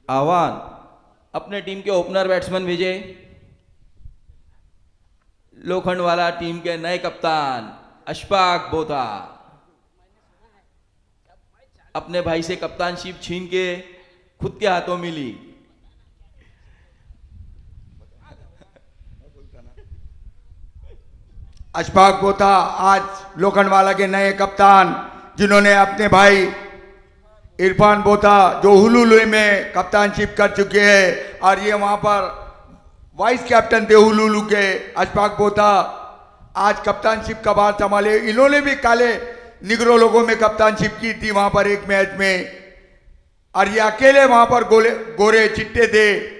आह्वान अपने टीम के ओपनर बैट्समैन विजय, लोखंडवाला टीम के नए कप्तान अशफाक बोता अपने भाई से कप्तानशिप छीन के खुद के हाथों में ली। अशफाक बोता आज लोखंडवाला के नए कप्तान, जिन्होंने अपने भाई इरफान बोता जो हुलुलु में कप्तानशिप कर चुके हैं, और ये वहां पर वाइस कैप्टन थे हुलुलु के। अशफाक बोता आज कप्तानशिप का भार संभाले। इन्होंने भी काले निगरो लोगों में कप्तानशिप की थी वहां पर एक मैच में, और ये अकेले वहां पर गोरे चिट्टे थे।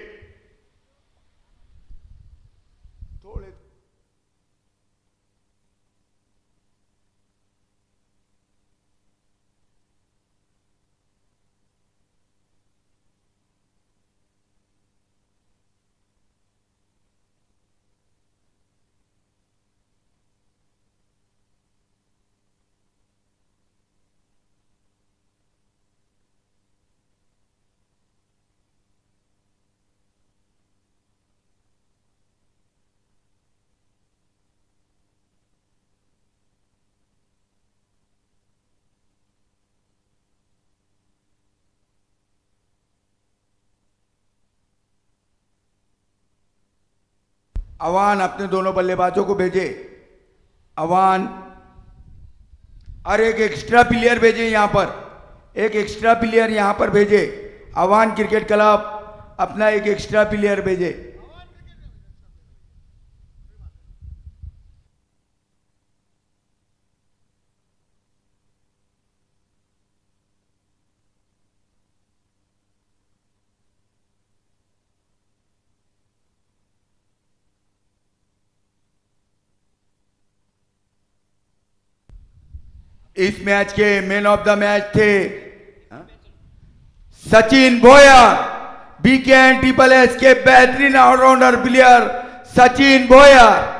अवान अपने दोनों बल्लेबाजों को भेजे। अवान और एक एक्स्ट्रा प्लेयर भेजे यहां पर, एक एक्स्ट्रा प्लेयर यहां पर भेजे। अवान क्रिकेट क्लब अपना एक एक्स्ट्रा प्लेयर भेजे। इस मैच के मैन ऑफ द मैच थे Sachin Boyer, BK and triple S के बेहतरीन ऑलराउंडर प्लेयर सचिन बोयर।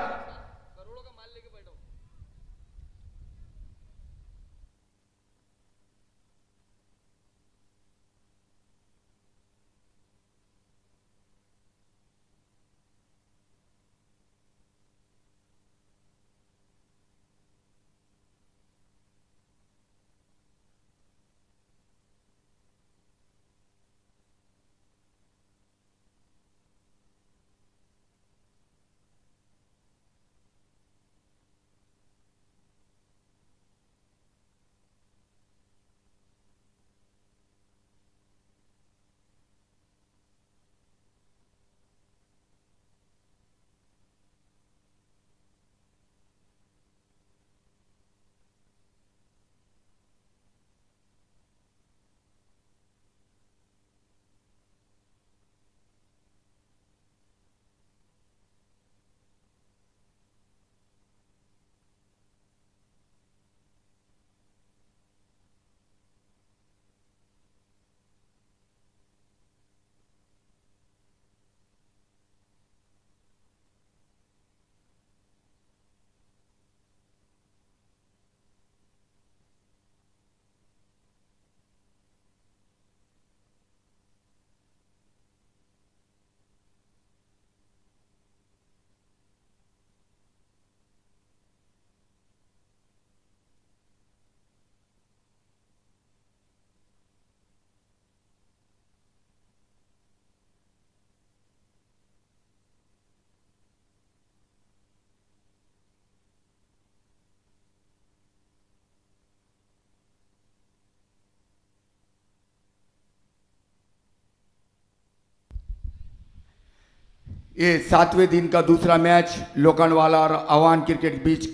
ये 7वें दिन का दूसरा मैच लोखंडवाला और अवान क्रिकेट बीच।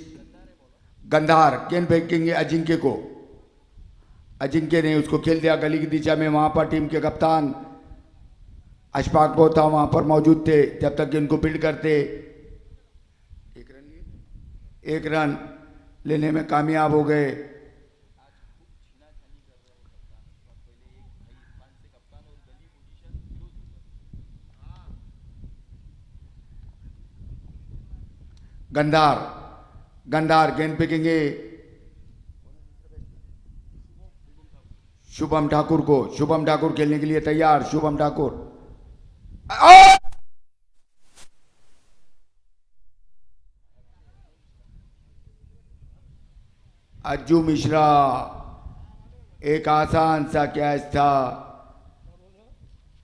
गंधार गेंद फेंकेंगे अजिंक्य को। अजिंक्य ने उसको खेल दिया गली की दिशा में। वहां पर टीम के कप्तान अशफाक बोता वहां पर मौजूद थे जब तक गेंद को फील्ड करते। एक रन लेने में कामयाब हो गए। गंधार गंधार गेंद फेंकेंगे शुभम ठाकुर को, शुभम ठाकुर खेलने के लिए तैयार। शुभम ठाकुर और अज्जू मिश्रा, एक आसान सा कैच था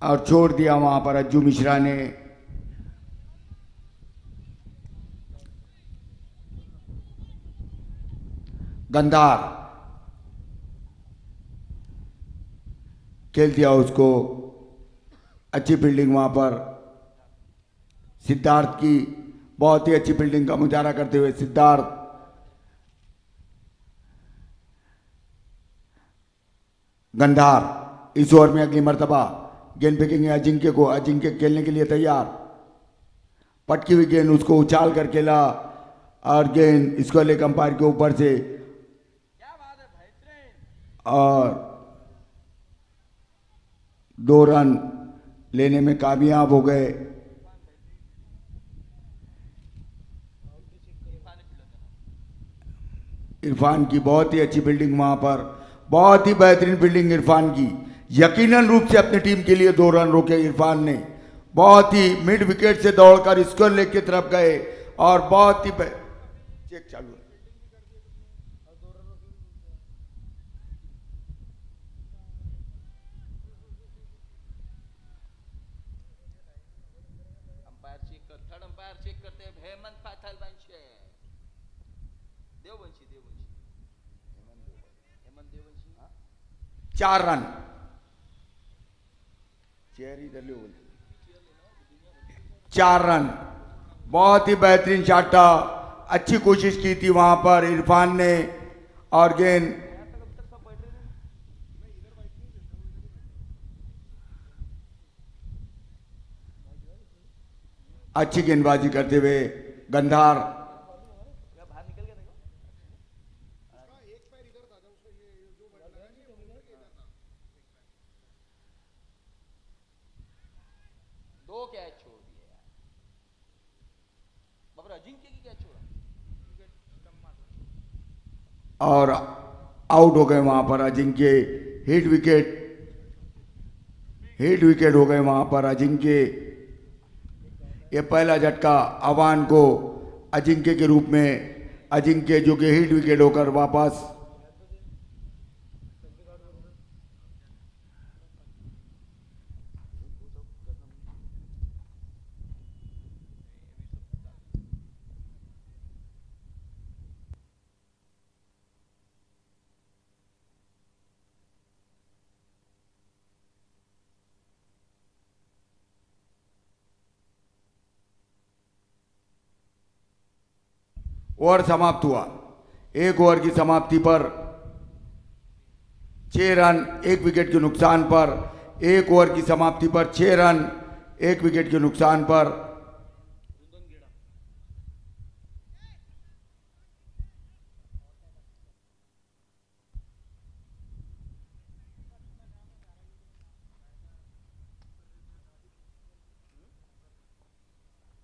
और छोड़ दिया वहां पर अज्जू मिश्रा ने। गंधार खेल दिया उसको, अच्छी फील्डिंग वहां पर सिद्धार्थ की, बहुत ही अच्छी फील्डिंग का मुजाहरा करते हुए सिद्धार्थ। गंधार इस ओवर में अगली मर्तबा गेंद फेंकेंगे अजिंक्य को। अजिंक्य खेलने के लिए तैयार, पटकी हुई गेंद उसको उछाल कर खेला और गेंद स्क्वायर लेग अंपायर के ऊपर से और 2 रन लेने में कामयाब हो गए। इरफान की बहुत ही अच्छी फील्डिंग वहां पर, बहुत ही बेहतरीन फील्डिंग इरफान की। यकीनन रूप से अपनी टीम के लिए 2 रन रोके इरफान ने, बहुत ही मिड विकेट से दौड़कर स्क्वायर लेग की तरफ गए और बहुत ही चेक चालू है। अंपायर चेक कर, थर्ड अंपायर चेक करते हैं हेमंत पाथल वंशी, देववंशी देववंशी हेमंत देववंशी। 4 रन, चेयर इधर ले, 4 रन, बहुत ही बेहतरीन शॉट था। अच्छी कोशिश की थी वहां पर इरफान ने और गेंद अच्छी गेंदबाजी करते हुए गंधार। दो कैच छोड़ दिए यार, बाबर अजिंक्य की कैच छोड़ा और आउट हो गए वहां पर Ajinkya. Hit wicket, hit wicket हो गए वहां पर अजिंक्य। ये पहला झटका आह्वान को अजिंक्य के रूप में, अजिंक्य जो कि हिट विकेट होकर वापस। ओवर समाप्त हुआ। 1 ओवर की समाप्ति पर 6 रन 1 विकेट के नुकसान पर, 1 ओवर की समाप्ति पर 6 रन 1 विकेट के नुकसान पर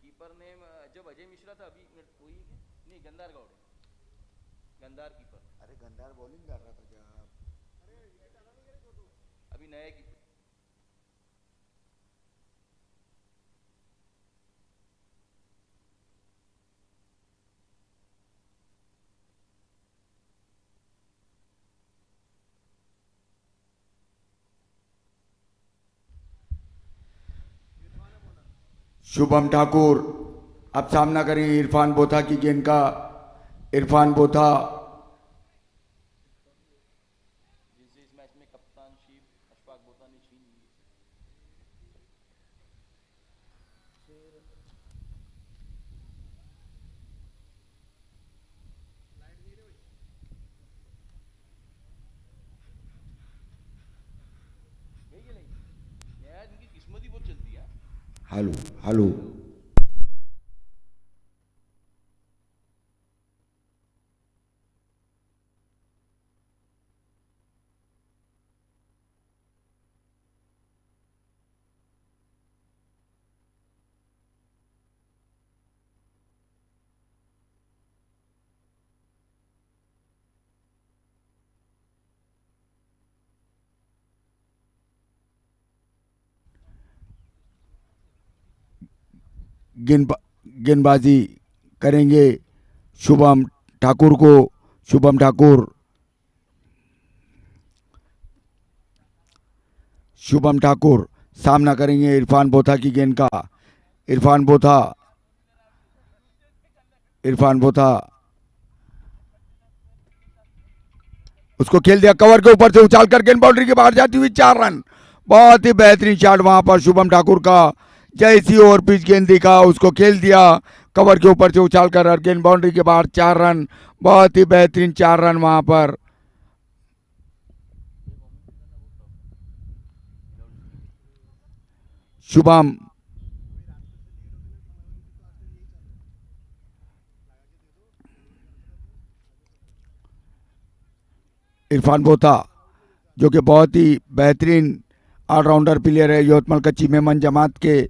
कीपर ने जब अजय मिश्रा था अभी वही नहीं, गंदार गौड़े, गंदार कीपर। अरे गंधार बॉलिंग कर रहा था जब, अभी नया कीपर। शुभम ठाकुर अब सामना करेंगे इरफान बोथा की गेंद का। इरफान बोथा जिनसे इस मैच में कप्तानशिप अशफाक बोथा ने छीन ली। यार इनकी किस्मत ही बहुत चलती है। हेलो हेलो गेंदबाजी करेंगे शुभम ठाकुर को। शुभम ठाकुर सामना करेंगे इरफान बोथा की गेंद का। इरफान बोथा उसको खेल दिया कवर के ऊपर से, उछाल कर गेंद बाउंड्री के बाहर जाती हुई 4 रन। बहुत ही बेहतरीन शॉट वहां पर शुभम ठाकुर का। जैसी ओवर पिच गेंद दिखा उसको खेल दिया कवर के ऊपर से उछाल कर और गेंद बाउंड्री के बाहर 4 रन। बहुत ही बेहतरीन 4 रन वहां पर। शुभम इरफान बोथा जो कि बहुत ही बेहतरीन ऑलराउंडर प्लेयर है यवतमाल कच्ची मेमन जमात के,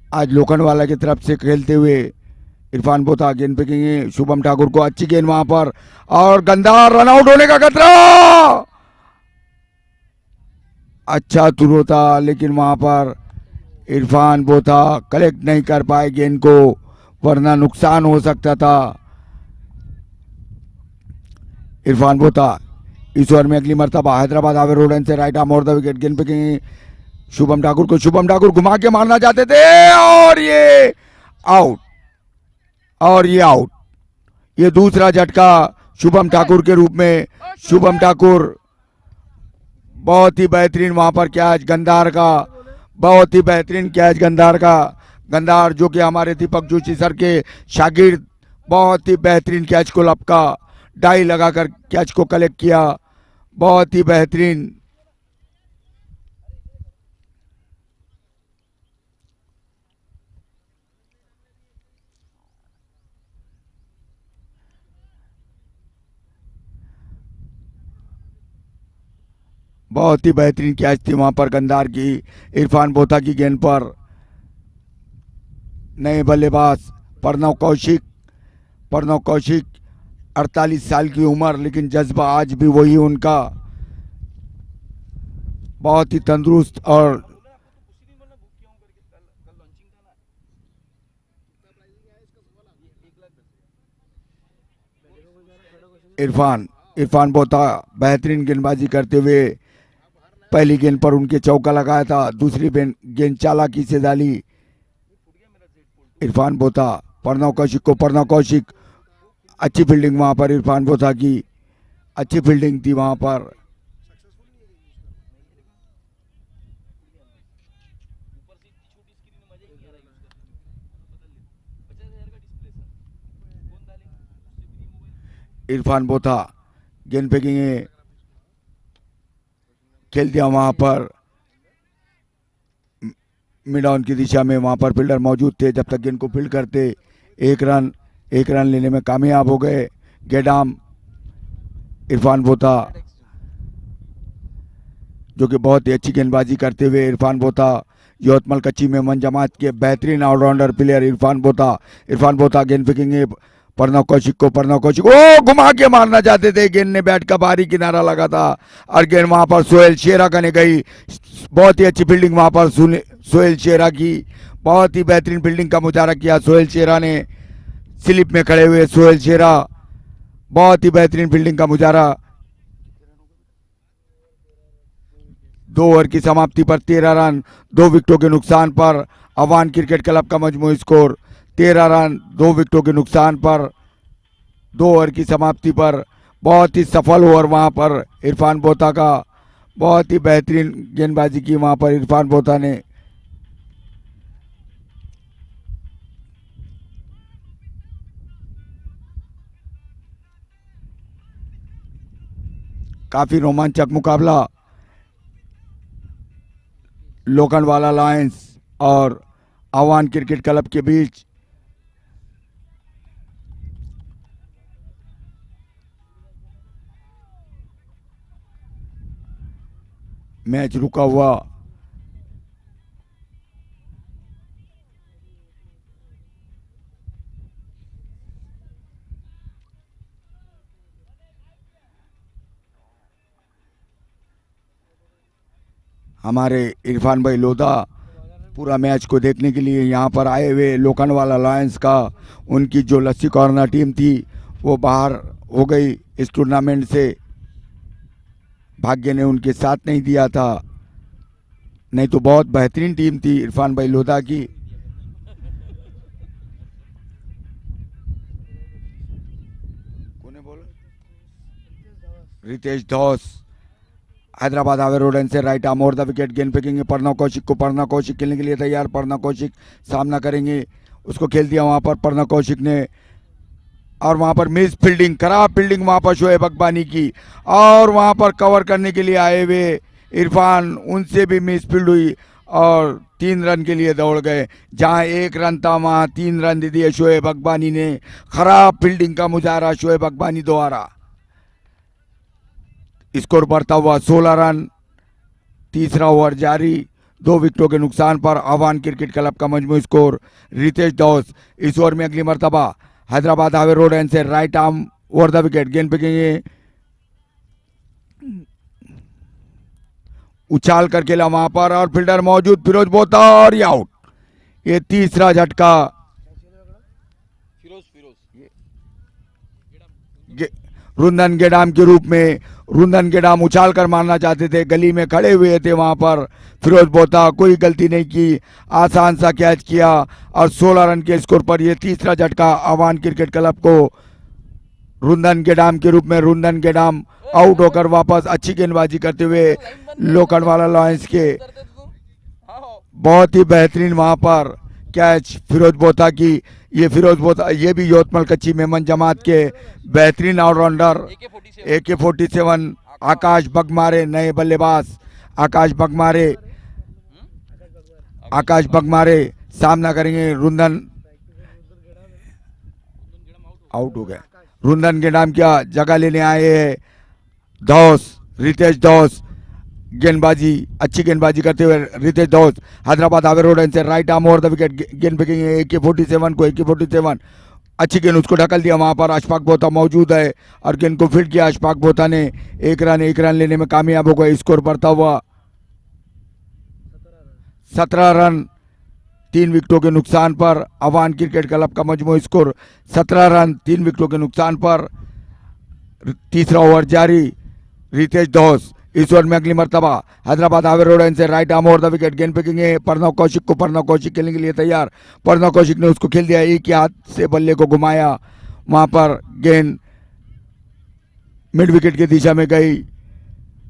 आज लोखंडवाला की तरफ से खेलते हुए इरफान बोथा गेंद फेंकेंगे शुभम ठाकुर को। अच्छी गेंद वहां पर और गंदा रन आउट होने का खतरा। अच्छा थ्रो था लेकिन वहां पर इरफान बोथा कलेक्ट नहीं कर पाए गेंद को, वरना नुकसान हो सकता था। इरफान बोथा इस ओवर में अगली मर्तबा हैदराबाद आवे रोडन से राइट आर्म और द विकेट। गेंद फेंकेंगे शुभम ठाकुर को। शुभम ठाकुर घुमा के मारना चाहते थे और ये आउट। ये दूसरा झटका शुभम ठाकुर के रूप में। शुभम ठाकुर बहुत ही बेहतरीन वहां पर कैच गंदार का, बहुत ही बेहतरीन कैच गंदार का। गंदार जो कि हमारे दीपक जोशी सर के शागिर्द, बहुत ही बेहतरीन कैच को लपका, डाई लगाकर कैच को कलेक्ट किया, बहुत ही बेहतरीन। बहुत ही बेहतरीन कैच थी वहां पर गंदार की। इरफान बोथा की गेंद पर नए बल्लेबाज प्रणव कौशिक 48 साल की उम्र, लेकिन जज्बा आज भी वही उनका, बहुत ही तंदुरुस्त। और इरफान बोथा बेहतरीन गेंदबाजी करते हुए पहली गेंद पर उनके चौका लगाया था, दूसरी गेंद चालाकी से डाली इरफान बोथा। प्रणव कौशिक अच्छी फील्डिंग वहां पर इरफान बोथा की, अच्छी फील्डिंग थी वहां पर। इरफान बोथा गेंद फेंकेंगे, खेल दिया वहां पर मिड ऑन की दिशा में। वहां पर फील्डर मौजूद थे, जब तक गेंद को फील्ड करते एक रन लेने में कामयाब हो गए। गेडाम इरफान बोथा जो कि बहुत ही अच्छी गेंदबाजी करते हुए इरफान बोथा, यवतमाल कच्ची मेमन जमात के बेहतरीन ऑलराउंडर प्लेयर इरफान बोथा गेंद फेंकेंगे प्रणव कौशिक ओ घुमा के मारना चाहते थे, गेंद ने बैट का बाहरी किनारा लगा था और गेंद वहां पर सोहेल शेरा करने गई। बहुत ही अच्छी फील्डिंग वहां पर सोहेल शेरा की, बहुत ही बेहतरीन फील्डिंग का मुजाहरा किया सोहेल शेरा ने। स्लिप में खड़े हुए सोहेल शेरा, बहुत ही बेहतरीन फील्डिंग का मुजाहरा। 2 ओवर की समाप्ति पर 13 रन 2 विकेटों के नुकसान पर अवान क्रिकेट क्लब का मजमूई स्कोर 13 रन 2 विकेटों के नुकसान पर 2 ओवर की समाप्ति पर। बहुत ही सफल ओवर वहां पर इरफान बोथा का, बहुत ही बेहतरीन गेंदबाजी की वहां पर इरफान बोथा ने। काफी रोमांचक मुकाबला लोखंडवाला लायंस और आह्वान क्रिकेट क्लब के बीच। मैच रुका हुआ हमारे इरफान भाई लोधा पूरा मैच को देखने के लिए यहाँ पर आए हुए लोखंडवाला लायंस का उनकी जो लस्सी कॉर्नर टीम थी वो बाहर हो गई इस टूर्नामेंट से। भाग्य ने उनके साथ नहीं दिया था, नहीं तो बहुत बेहतरीन टीम थी इरफान भाई लोधा की। रितेश धौस हैदराबाद हावे रोड एंड से right arm over the wicket, गेंद फेंकेंगे प्रणव कौशिक को। प्रणव कौशिक खेलने के लिए तैयार, प्रणव कौशिक सामना करेंगे, उसको खेल दिया वहां पर प्रणव कौशिक ने, और वहां पर मिस फील्डिंग, खराब फील्डिंग वहां पर शोएब अकबानी की, और वहां पर कवर करने के लिए आए हुए इरफान, उनसे भी मिस फील्ड हुई और 3 रन के लिए दौड़ गए। जहां 1 रन था वहां 3 रन दे दिए शोएब अकबानी ने। खराब फील्डिंग का मुजाहरा शोएब अकबानी द्वारा। स्कोर बढ़ता हुआ 16 रन, तीसरा ओवर जारी, 2 विकेटों के नुकसान पर आह्वान क्रिकेट क्लब का मजमू स्कोर। रितेश धौस इस ओवर में अगली मर्तबा हैदराबाद हावे रोड एंड से right arm over the wicket, गेंद फेंकेंगे, उछाल कर खेला वहां पर और फील्डर मौजूद फिरोज बोता और ये आउट। ये तीसरा झटका रुंदन गेडाम के रूप में। रुंदन गेडाम उछाल कर मारना चाहते थे, गली में खड़े हुए थे वहां पर फिरोज बोता, कोई गलती नहीं की, आसान सा कैच किया और 16 रन के स्कोर पर यह तीसरा झटका आह्वान क्रिकेट क्लब को। रुंदन गेडाम के रूप में रुंदन गेडाम आउट होकर वापस अच्छी गेंदबाजी करते हुए लोखंडवाला लायंस के बहुत ही बेहतरीन वहां पर कैच फिरोज बोता की। ये फिरोज बोता ये भी योतमल कच्ची मेमन जमात के बेहतरीन ऑलराउंडर AK-47 आकाश बगमारे, नए बल्लेबाज आकाश बगमारे सामना करेंगे। रुंदन आउट हो गया, रुंदन गेडाम क्या जगह लेने आए हैं धौस, रितेश धौस, गेंदबाजी अच्छी गेंदबाजी करते हुए रितेश धौस हैदराबाद हावे रोड से right arm over the wicket, गेंद फेंकेंगे AK-47 को। AK-47 अच्छी गेंद, उसको ढकल दिया, वहां पर अशफाक बोता मौजूद है और गेंद को फील्ड किया। अशफाक बोता ने 1 रन लेने में कामयाब हो गए। स्कोर बढ़ता हुआ 17 रन, 3 विकेटों के नुकसान पर आह्वान क्रिकेट क्लब का मजमू स्कोर 17 रन 3 विकेटों के नुकसान पर। तीसरा ओवर जारी, रितेश धौस इस ओवर में अगली मर्तबा हैदराबाद हावे रोड से right arm over the wicket, गेंद फेंकेंगे प्रणव कौशिक को। प्रणव कौशिक खेलने के लिए तैयार, प्रणव कौशिक ने उसको खेल दिया, एक ही हाथ से बल्ले को घुमाया, वहां पर गेंद मिड विकेट की दिशा में गई,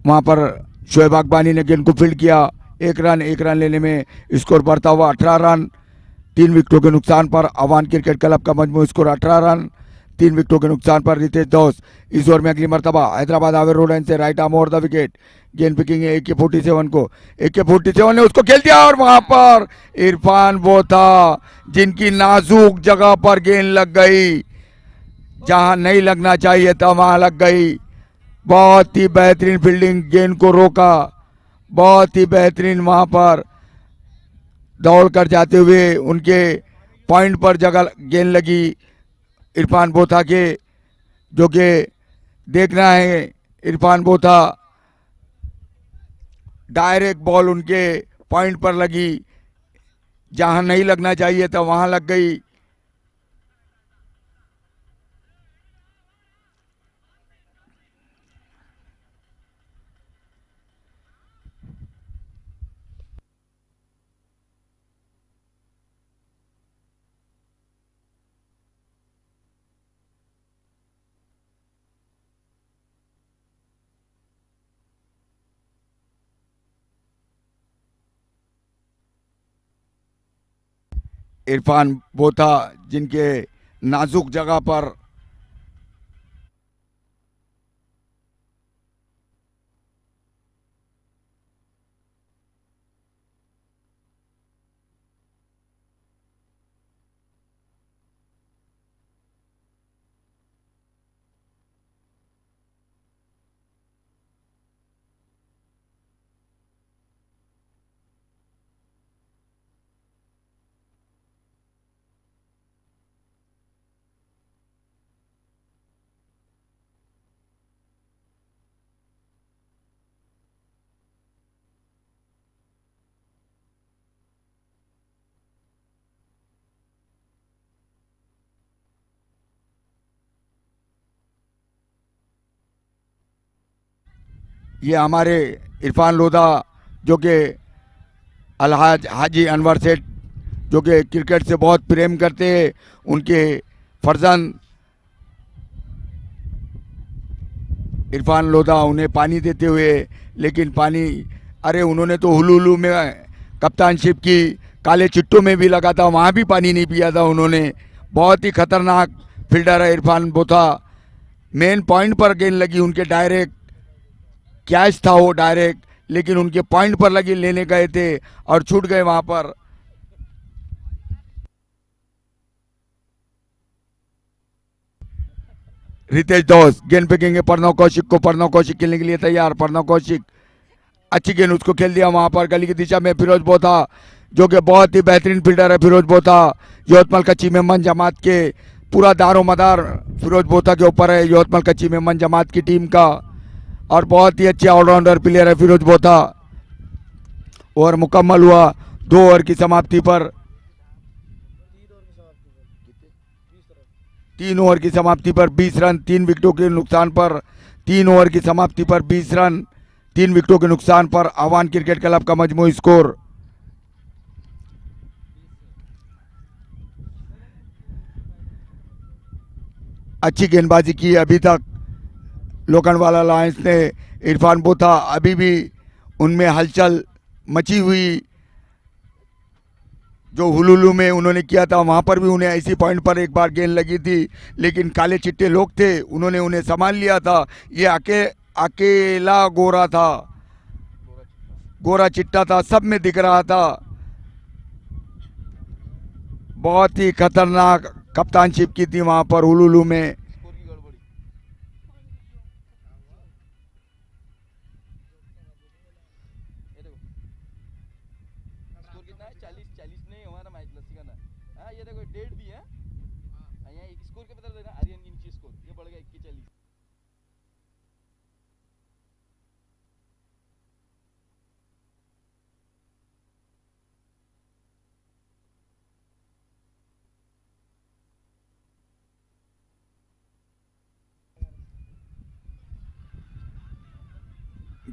वहां पर शोएब अकबानी ने गेंद को फील्ड किया। 1 रन लेने में स्कोर बढ़ता हुआ 18 रन, 3 विकेटों के नुकसान पर आह्वान क्रिकेट क्लब का मजमू स्कोर 18 रन 3 विकेटों के नुकसान पर। रितेश धौस इस ओवर में अगली मर्तबा हैदराबाद हावे रोड से right arm over the wicket, गेंद फेंकेंगे AK-47 को। AK-47 ने उसको खेल दिया और वहां पर इरफान बोता, जिनकी नाजुक जगह पर गेंद लग गई, जहां नहीं लगना चाहिए था वहां लग गई। बहुत ही बेहतरीन फील्डिंग, गेंद को रोका, बहुत ही बेहतरीन वहां पर दौड़ कर जाते हुए उनके पॉइंट पर जगह गेंद लगी इरफान बोता के, जो कि देखना है इरफान बोता, डायरेक्ट बॉल उनके पॉइंट पर लगी, जहां नहीं लगना चाहिए था वहां लग गई। इरफान बोता जिनके नाजुक जगह पर ये हमारे इरफान लोधा जो कि अलहाज हाजी अनवर सेठ जो कि क्रिकेट से बहुत प्रेम करते हैं, उनके फर्जंद इरफान लोधा उन्हें पानी देते हुए, लेकिन पानी अरे उन्होंने तो हुलुलू में कप्तानशिप की, काले चिट्टों में भी लगा था, वहाँ भी पानी नहीं पिया था उन्होंने। बहुत ही खतरनाक फील्डर है इरफान बोथा। मेन पॉइंट पर गेंद लगी उनके, डायरेक्ट कैच था वो डायरेक्ट, लेकिन उनके पॉइंट पर लगी, लेने गए थे और छूट गए वहाँ पर। रितेश दोस्त गेंद फेंकेंगे प्रणव कौशिक को, प्रणव कौशिक खेलने के लिए तैयार, प्रणव कौशिक अच्छी गेंद उसको खेल दिया वहां पर गली की दिशा में। फिरोज बोथा जो कि बहुत ही बेहतरीन फील्डर है, फिरोज बोथा यवतमाल कच्ची मेमन जमात के, पूरा दारो मदार फिरोज बोथा के ऊपर है यवतमाल कच्ची मेमन जमात की टीम का, और बहुत ही अच्छे ऑलराउंडर प्लेयर है फिरोज बोथा। ओवर मुकम्मल हुआ 2 ओवर की समाप्ति पर, 3 ओवर की समाप्ति पर 20 रन 3 विकेटों के नुकसान पर, 3 ओवर की समाप्ति पर 20 रन 3 विकेटों के नुकसान पर आह्वान क्रिकेट क्लब का मजमूई स्कोर। अच्छी गेंदबाजी की अभी तक लोखंडवाला लायंस ने। इरफान बोथा अभी भी उनमें हलचल मची हुई, जो हुलुलू में उन्होंने किया था वहां पर भी उन्हें ऐसी पॉइंट पर एक बार गेंद लगी थी, लेकिन काले चिट्टे लोग थे, उन्होंने उन्हें संभाल लिया था। ये अकेला गोरा था, गोरा चिट्टा था, सब में दिख रहा था। बहुत ही खतरनाक कप्तानशिप की थी वहां पर हुलुलू में। स्कोर की गड़बड़ी। ये देखो स्कोर कितना है, 40 नहीं हमारा मैच लस्सी का ना। हाँ ये देखो डेट दी है, यहाँ एक स्कोर के बता देना, आर्यन के नीचे स्कोर ये बढ़ गया 41-40।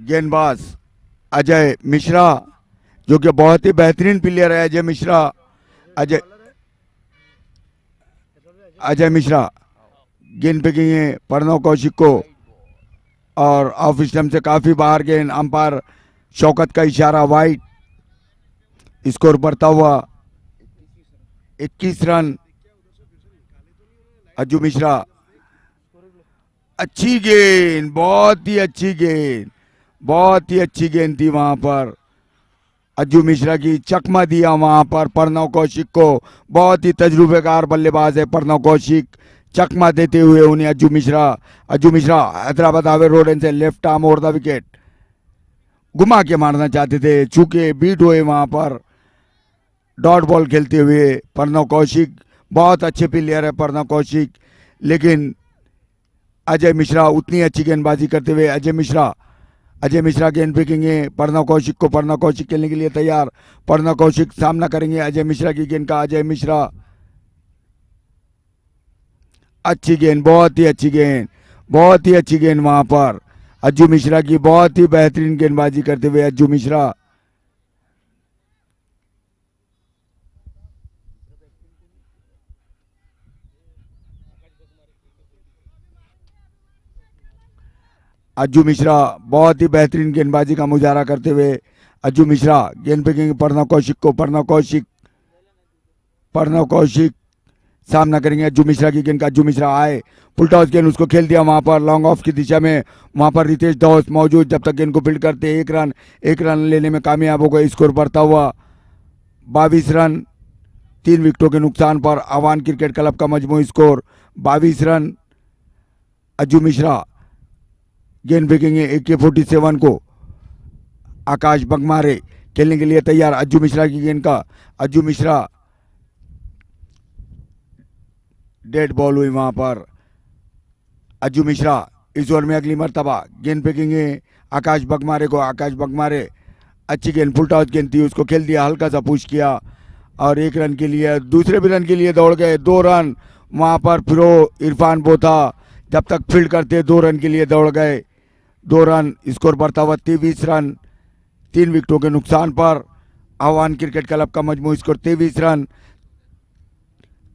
गेंदबाज अजय मिश्रा जो कि बहुत ही बेहतरीन प्लेयर है, अजय मिश्रा। अजय मिश्रा गेंद पे गई है प्रणव कौशिक को, और ऑफ स्टंप से काफी बाहर गेंद, अंपायर शौकत का इशारा वाइड। स्कोर बढ़ता हुआ 21 रन। अज्जू मिश्रा अच्छी गेंद, बहुत ही अच्छी गेंद, बहुत ही अच्छी गेंद थी वहां पर। अज्जू मिश्रा की चकमा दिया वहां पर प्रणव कौशिक को, बहुत ही तजुर्बेकार बल्लेबाज है प्रणव कौशिक, चकमा देते हुए उन्हें अज्जू मिश्रा हैदराबाद हावे रोड से left arm over the wicket घुमा के मारना चाहते थे, चूके बीट हुए वहां पर। डॉट बॉल खेलते हुए प्रणव कौशिक, बहुत अच्छे प्लेयर है प्रणव कौशिक, लेकिन अजय मिश्रा उतनी अच्छी गेंदबाजी करते हुए अजय मिश्रा गेंद फेंकेंगे प्रणव कौशिक को, प्रणव कौशिक खेलने के लिए तैयार, प्रणव कौशिक सामना करेंगे अजय मिश्रा की गेंद का। अजय मिश्रा अच्छी गेंद, बहुत ही अच्छी गेंद, बहुत ही अच्छी गेंद वहां पर अज्जू मिश्रा की, बहुत ही बेहतरीन गेंदबाजी करते हुए अज्जू मिश्रा। अज्जू मिश्रा बहुत ही बेहतरीन गेंदबाजी का मुजाहरा करते हुए अज्जू मिश्रा गेंद फेंकेंगे प्रणव कौशिक को, प्रणव कौशिक सामना करेंगे अज्जू मिश्रा की गेंद का। अज्जू मिश्रा आए, फुल टॉस गेंद उसको खेल दिया वहां पर लॉन्ग ऑफ की दिशा में, वहां पर रितेश दोस्त मौजूद, जब तक गेंद को फील्ड करते 1 रन लेने में कामयाब हो गए। स्कोर बढ़ता हुआ 22 रन 3 विकेटों के नुकसान पर आह्वान क्रिकेट क्लब का मजमूई स्कोर 22 रन। अज्जू मिश्रा गेंद फेंकेंगे AK-47 को, आकाश बगमारे खेलने के लिए तैयार अज्जू मिश्रा की गेंद का। अज्जू मिश्रा डेड बॉल हुई वहां पर। अज्जू मिश्रा इस ओवर में अगली मर्तबा गेंद फेंकेंगे आकाश बगमारे को, आकाश बगमारे अच्छी गेंद, फुल टॉस गेंद थी, उसको खेल दिया, हल्का सा पुश किया और 1 रन के लिए, दूसरे भी रन के लिए दौड़ गए, 2 रन वहां पर। फिर इरफान बोथा जब तक फील्ड करते 2 रन के लिए दौड़ गए, 2 रन। स्कोर बढ़ता हुआ 23 रन। 3 विकेटों के नुकसान पर आह्वान क्रिकेट क्लब का मजमूई स्कोर 23 रन।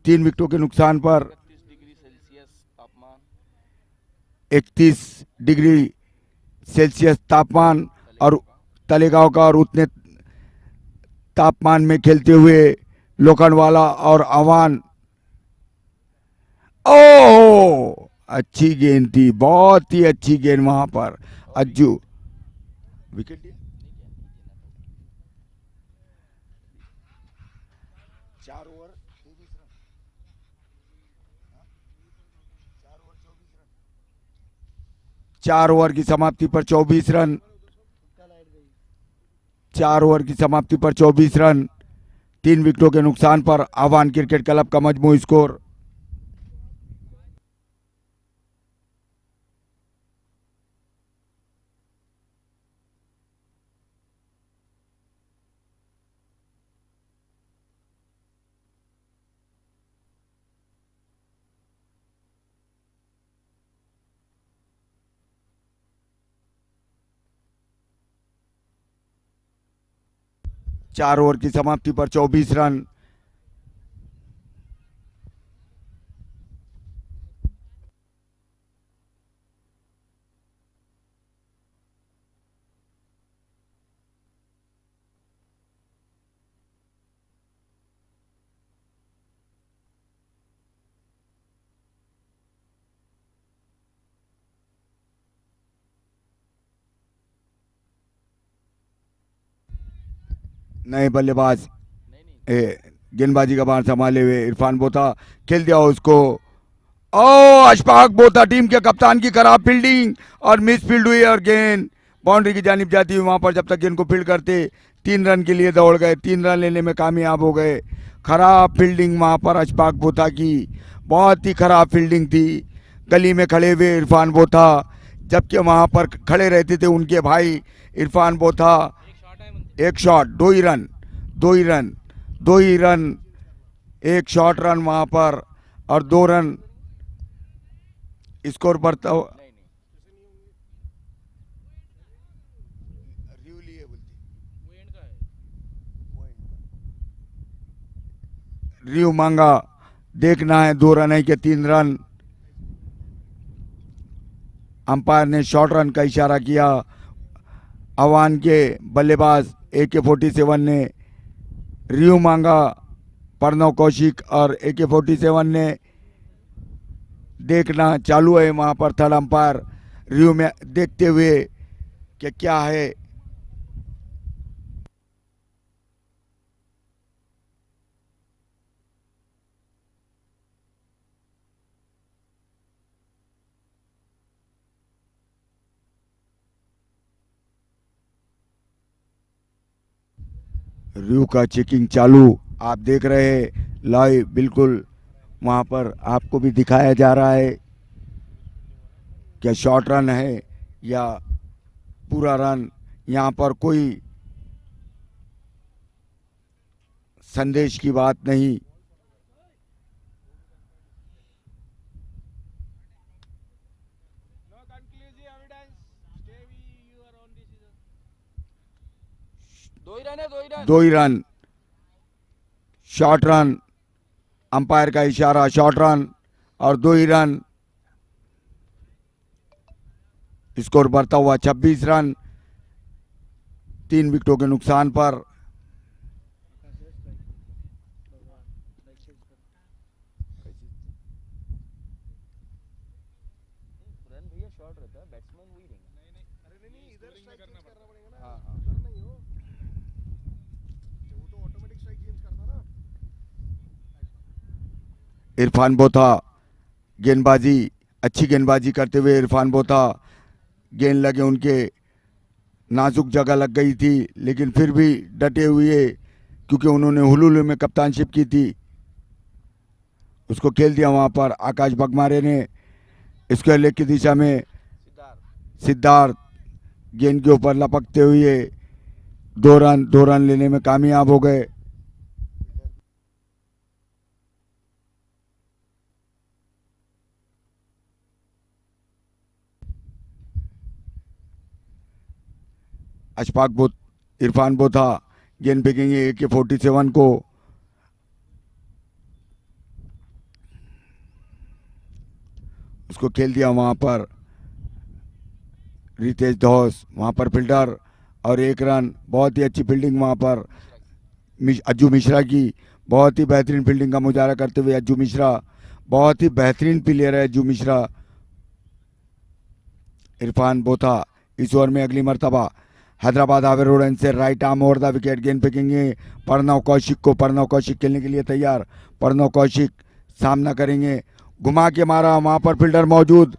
3 विकेटों के नुकसान पर 31 डिग्री सेल्सियस तापमान 31 डिग्री सेल्सियस तापमान और तलेगांव का। तलेगांव का, और उतने तापमान में खेलते हुए लोखंडवाला और आह्वान। ओ अच्छी गेंद थी, बहुत ही अच्छी गेंद वहां पर। अज्जू विकेट लिया। नहीं क्या नहीं देना तो 4 ओवर 23 रन। 4 ओवर की समाप्ति पर 24 रन। 4 ओवर की समाप्ति पर 24 रन। 3 विकेटों के नुकसान पर आह्वान क्रिकेट क्लब का मजमूई स्कोर 4 ओवर की समाप्ति पर 24 रन। नए बल्लेबाज नहीं नहीं गेंदबाजी का बार संभाले हुए इरफान बोथा खेल दिया उसको। ओ अशफाक बोथा टीम के कप्तान की खराब फील्डिंग और मिस फील्ड हुई और गेंद बाउंड्री की जानिब जाती हुई। वहां पर जब तक गेंद को फील्ड करते 3 रन के लिए दौड़ गए, 3 रन लेने में कामयाब हो गए। खराब फील्डिंग वहां पर अशफाक बोथा की, बहुत ही खराब फील्डिंग थी। गली में खड़े हुए इरफान बोथा, जबकि वहां पर खड़े रहते थे उनके भाई इरफान बोथा। एक शॉट 2 ही रन, 2 ही रन, 2 ही रन। एक शॉर्ट रन वहां पर और 2 रन स्कोर बढ़ता हुआ। नहीं नहीं रिव्यू मांगा, देखना है 2 रन है कि 3 रन। अंपायर ने शॉर्ट रन का इशारा किया। आह्वान के बल्लेबाज AK-47 ने रिव्यू मांगा। प्रणव कौशिक और AK-47 ने देखना चालू है वहां पर। थर्ड अंपायर रिव्यू में देखते हुए कि क्या है। रिव्यू का चेकिंग चालू आप देख रहे हैं लाइव, बिल्कुल वहां पर आपको भी दिखाया जा रहा है क्या शॉर्ट रन है या पूरा रन। यहां पर कोई संदेश की बात नहीं। दो ही रन है, 2 ही रन। 2 ही रन, शॉर्ट रन। अंपायर का इशारा शॉर्ट रन और 2 ही रन। स्कोर बढ़ता हुआ 26 रन। 3 विकेटों के नुकसान पर रन भैया शॉर्ट रहता है, बैट्समैन वही रहेंगे। अरे नहीं इधर स्ट्राइक चेंज करना पड़ेगा ना। हाँ, हाँ। उधर नहीं हो, वो तो ऑटोमेटिक स्ट्राइक चेंज करता ना। इरफान बोथा गेंदबाजी, अच्छी गेंदबाजी करते हुए इरफान बोथा, गेंद लगे उनके नाजुक जगह लग गई थी, लेकिन फिर भी डटे हुए क्योंकि उन्होंने हुलुलु में कप्तानशिप की थी। उसको खेल दिया वहां पर आकाश बगमारे ने। स्क्वायर लेग की दिशा में सिद्धार्थ गेंद के ऊपर लपकते हुए 2 रन लेने में कामयाब हो गए। इरफान बोथा गेंद फेंकेंगे AK-47 को। उसको खेल दिया वहां पर रितेश धौस, वहां पर फील्डर और 1 रन। बहुत ही अच्छी फील्डिंग वहां पर अज्जू मिश्रा की, बहुत ही बेहतरीन फील्डिंग का मुजाहरा करते हुए अज्जू मिश्रा, बहुत ही बेहतरीन प्लेयर है अज्जू मिश्रा। इरफान बोथा इस ओवर में अगली मर्तबा हैदराबाद हावे रोड से right arm over the wicket. गेंद फेंकेंगे प्रणव कौशिक को। प्रणव कौशिक खेलने के लिए तैयार। प्रणव कौशिक सामना करेंगे, घुमा के मारा, वहां पर फील्डर मौजूद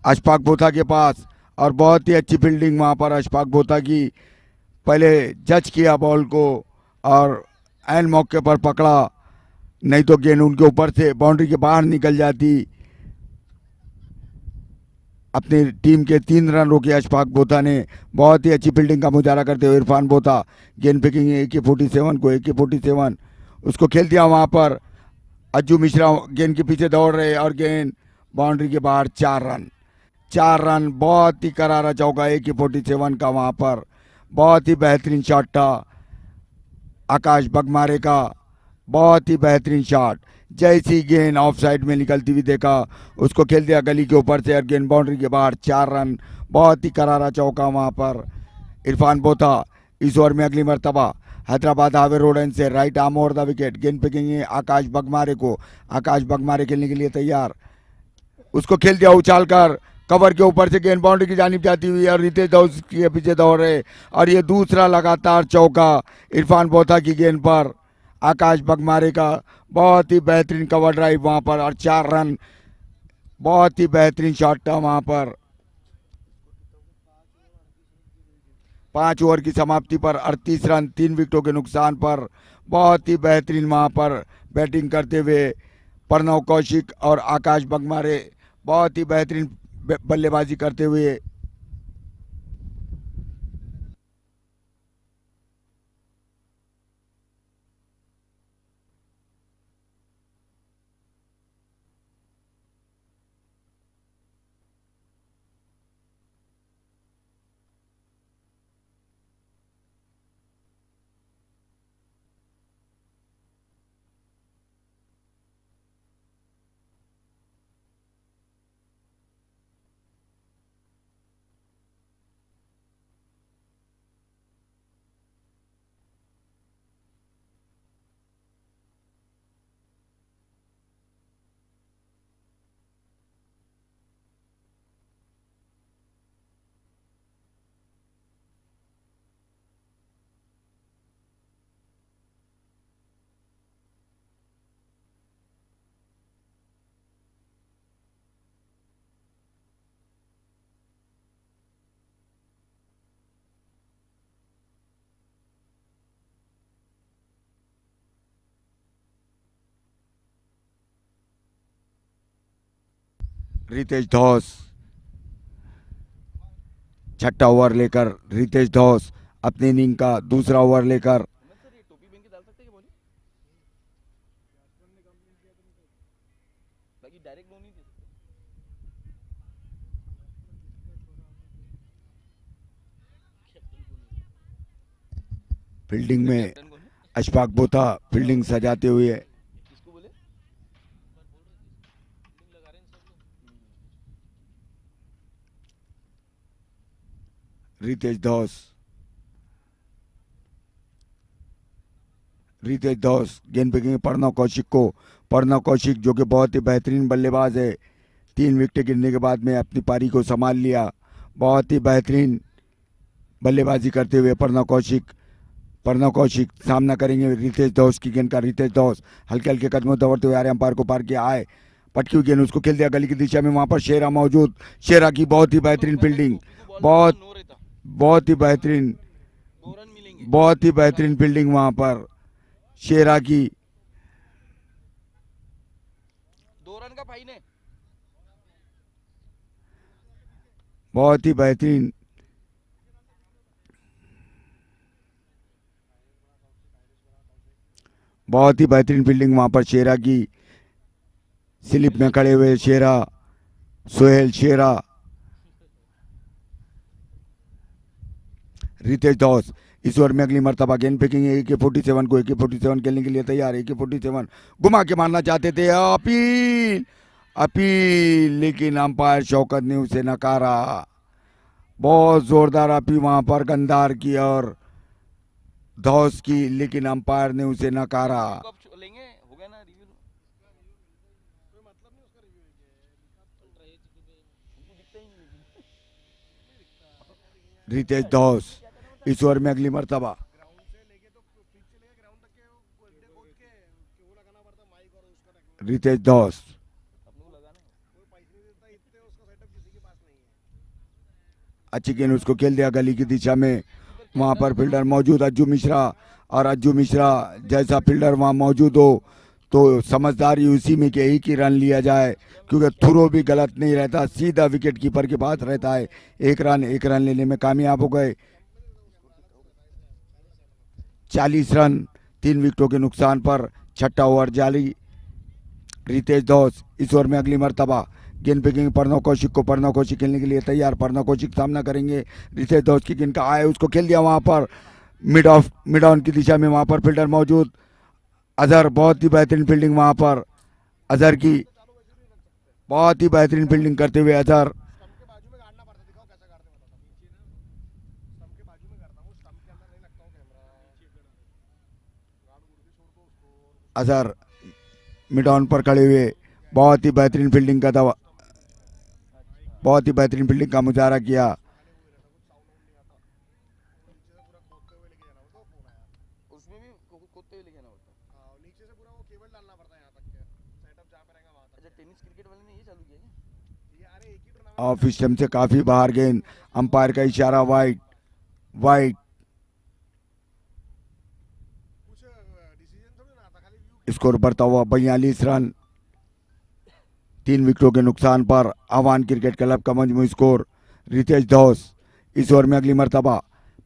अशफाक बोथा के पास और बहुत ही अच्छी फील्डिंग वहां पर अशफाक बोथा की। पहले जज किया बॉल को और एन मौके पर पकड़ा, नहीं तो गेंद उनके ऊपर से बाउंड्री के बाहर निकल जाती। अपनी टीम के 3 रन रोके अशफाक बोथा ने। बहुत ही अच्छी फील्डिंग का मुजाहरा करते हुए इरफान बोथा गेंद फेंकेंगे AK-47 को। AK-47 उसको खेल दिया वहां पर अज्जू मिश्रा गेंद के पीछे दौड़ रहे और गेंद बाउंड्री के बाहर। 4 रन, 4 रन। बहुत ही करारा चौका AK-47 का वहां पर, बहुत ही बेहतरीन शॉट था आकाश बगमारे का, बहुत ही बेहतरीन शॉट। जैसी गेंद ऑफ साइड में निकलती हुई देखा, उसको खेल दिया गली के ऊपर से और गेंद बाउंड्री के बाहर। 4 रन, बहुत ही करारा चौका वहां पर इरफान बोथा। इस ओवर में अगली मर्तबा हैदराबाद हावे रोड से right arm over the wicket. गेंद फेंकेंगे आकाश बगमारे को। आकाश बगमारे खेलने के लिए तैयार। उसको खेल दिया उछाल कर, कवर के ऊपर से गेंद बाउंड्री की जानिब जाती हुई और रितेश धौस के पीछे दौड़ रहे और ये दूसरा लगातार चौका इरफान बोथा की गेंद पर आकाश बगमारे का। बहुत ही बेहतरीन कवर ड्राइव वहां पर और 4 रन, बहुत ही बेहतरीन शॉट था वहां पर। 5 ओवर की समाप्ति पर 38 रन, 3 विकेटों के नुकसान पर बहुत ही बेहतरीन वहां पर बैटिंग करते हुए प्रणव कौशिक और आकाश बगमारे, बहुत ही बेहतरीन बल्लेबाजी करते हुए। रितेश धौस छठा ओवर लेकर, रितेश धौस अपनी इनिंग का दूसरा ओवर लेकर। सर ये टोपी पहन के डाल सकते हैं क्या बॉलिंग? बाकी डायरेक्ट नो नहीं दे सकते। फील्डिंग में कैप्टन कौन है? अशफाक बोथा फील्डिंग सजाते हुए। किसको बोले? रितेश धौस, रितेश धौस गेंद फेंकेंगे प्रणव कौशिक को। प्रणव कौशिक जो कि बहुत ही बेहतरीन बल्लेबाज है, 3 विकेट गिरने के बाद में अपनी पारी को संभाल लिया। बहुत ही बेहतरीन बल्लेबाजी करते हुए प्रणव कौशिक सामना करेंगे रितेश धौस की गेंद का। रितेश धौस हल्के हल्के कदमों दौड़ते हुए आ रहे, अंपायर को पार किया, आए पटकी हुई गेंद, उसको खेल दिया गली की दिशा में। वहां पर शेरा मौजूद, शेरा की बहुत ही बेहतरीन फील्डिंग, बहुत नो रहता, बहुत ही बेहतरीन, 2 रन मिलेंगे। बहुत ही बेहतरीन फील्डिंग वहां पर शेरा की। 2 रन का फाइन है। बहुत ही बेहतरीन, बहुत ही बेहतरीन फील्डिंग वहां पर शेरा की। स्लिप में खड़े हुए शेरा, सोहेल शेरा, रितेश धौस इस ओवर में अगली मर्तबा गेंद फेंकेंगे। AK-47 को AK-47 खेलने के लिए तैयार। AK-47 घुमा के मारना चाहते थे, अपील अपील, लेकिन अंपायर शौकत ने उसे नकारा। बहुत जोरदार अपील वहां पर गंदार की और धौस की, लेकिन अंपायर ने उसे नकारा। कब लेंगे, हो गया ना रिव्यू। कोई मतलब नहीं उसका रिव्यू दिखता ही नहीं लेकिन। रितेश धौस इस ओवर में अगली मर्तबा ग्राउंड से लेके तो पिच से लेके ग्राउंड तक के गड्ढे खोद के वो लगाना पड़ता माइक और उसका रखना। रितेश धौस अपने को लगाना है। कोई पैसे नहीं देता इतने, उसका सेटअप किसी के पास नहीं है। अच्छी गेंद उसको खेल दिया गली की दिशा में। वहां पर फील्डर मौजूद अज्जू मिश्रा, और अज्जू मिश्रा जैसा फील्डर वहां मौजूद हो तो समझदारी उसी में कि एक ही रन लिया जाए, क्योंकि थ्रो भी गलत नहीं रहता, सीधा विकेट कीपर के पास रहता है। एक रन लेने में कामयाब हो गए। 40 रन 3 विकेटों के नुकसान पर छठा ओवर जारी। रितेश धौस इस ओवर में अगली मर्तबा गेंद फेंकेंगे प्रणव कौशिक को। प्रणव कौशिक खेलने के लिए तैयार। प्रणव कौशिक सामना करेंगे। रितेश धौस की गेंद का आए, उसको खेल दिया वहां पर मिड ऑन की दिशा में। वहां पर फील्डर मौजूद अजहर, बहुत ही बेहतरीन फील्डिंग वहां पर अजहर की, बहुत ही बेहतरीन फील्डिंग करते हुए अजहर। स्टंप के बाजू में गाड़ना पड़ता, दिखाओ कैसे गाड़ते हैं बताओ। स्टंप के बाजू में गाड़ता हूँ, स्टंप के अंदर नहीं लगता हूँ कैमरा। गाड़ गुड़ के छोड़ दो उसको। अजहर मिड ऑन पर खड़े हुए बहुत ही बेहतरीन फील्डिंग का दवा, बहुत ही बेहतरीन फील्डिंग का मुजाहरा किया। उसमें भी खोदते हुए लेके आना होता है। नीचे से पूरा वो केबल डालना पड़ता है यहाँ तक के, सेटअप जहाँ पे रहेगा वहाँ तक। अच्छा, टेनिस क्रिकेट वाले ने ये चालू किया क्या? ये अरे एक ही टूर्नामेंट ऑफ स्टंप से काफी बाहर गेंद, अंपायर का इशारा वाइड वाइड। कुछ डिसीजन थोड़ी ना आता, खाली व्यू। स्कोर बढ़ता हुआ 42 रन 3 विकेटों के नुकसान पर आह्वान क्रिकेट क्लब का मजमू स्कोर। रितेश धौस इस ओवर में अगली मर्तबा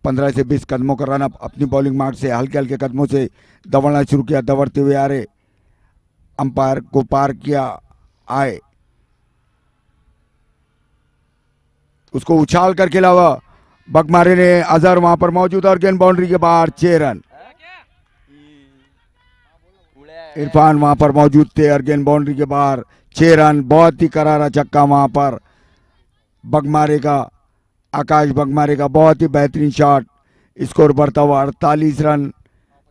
15 से 20 कदमों का रन अप अपनी बॉलिंग मार्ग से हल्के हल्के कदमों से दौड़ना शुरू किया। दौड़ते हुए आ रहे अंपायर को पार किया, आए उसको उछाल कर खेला हुआ बगमारे ने। अजहर वहां पर मौजूद और गेंद बाउंड्री के बाहर 6 रन। इरफान वहां पर मौजूद थे और गेंद बाउंड्री के बाहर 6 रन। बहुत ही करारा छक्का वहां पर बगमारे का, आकाश बगमारे का बहुत ही बेहतरीन शॉट। स्कोर बढ़ता हुआ 48 रन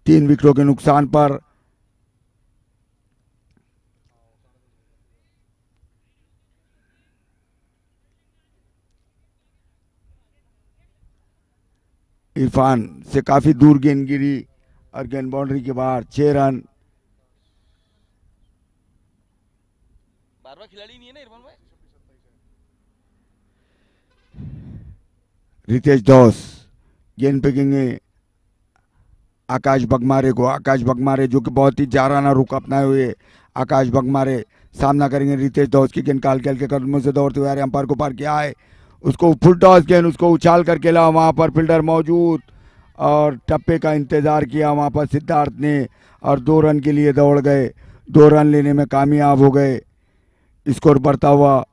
3 विकेटों के नुकसान पर। इरफान से काफी दूर गेंद गिरी और गेंद बाउंड्री के बाहर 6 रन। बार बार खिलाड़ी नहीं है ना इरफान भाई। रितेश धौस गेंद फेंकेंगे आकाश बगमारे को। आकाश बगमारे जो कि बहुत ही जाराना रुख अपनाए हुए आकाश बगमारे सामना करेंगे रितेश धौस की गेंद। काल के कदमों से दौड़ते हुए आ रहे अंपायर को पार किया है, उसको फुल टॉस गेंद उसको उछाल कर खेला। वहां पर फील्डर मौजूद और टप्पे का इंतजार किया वहां पर सिद्धार्थ ने, और 2 रन के लिए दौड़ गए। 2 रन लेने में कामयाब हो गए। स्कोर बढ़ता हुआ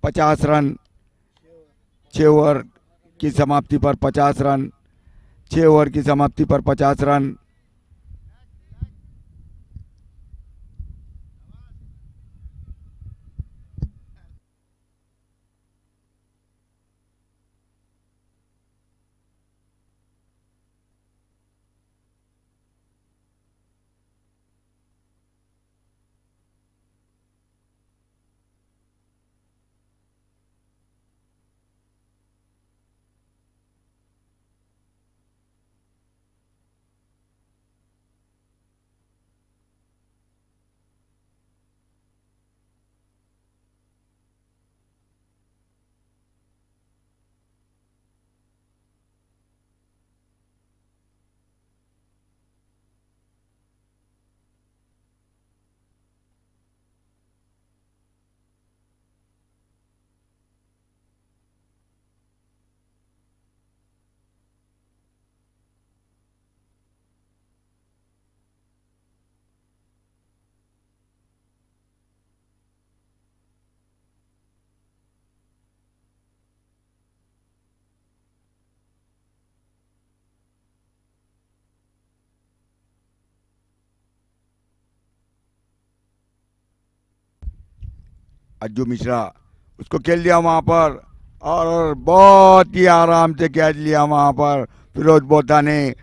50 रन 6 ओवर की समाप्ति पर 50 रन 6 ओवर की समाप्ति पर 50 रन। अज्जू मिश्रा उसको खेल दिया वहां पर और बहुत ही आराम से कैच लिया वहां पर फिरोज बोता ने।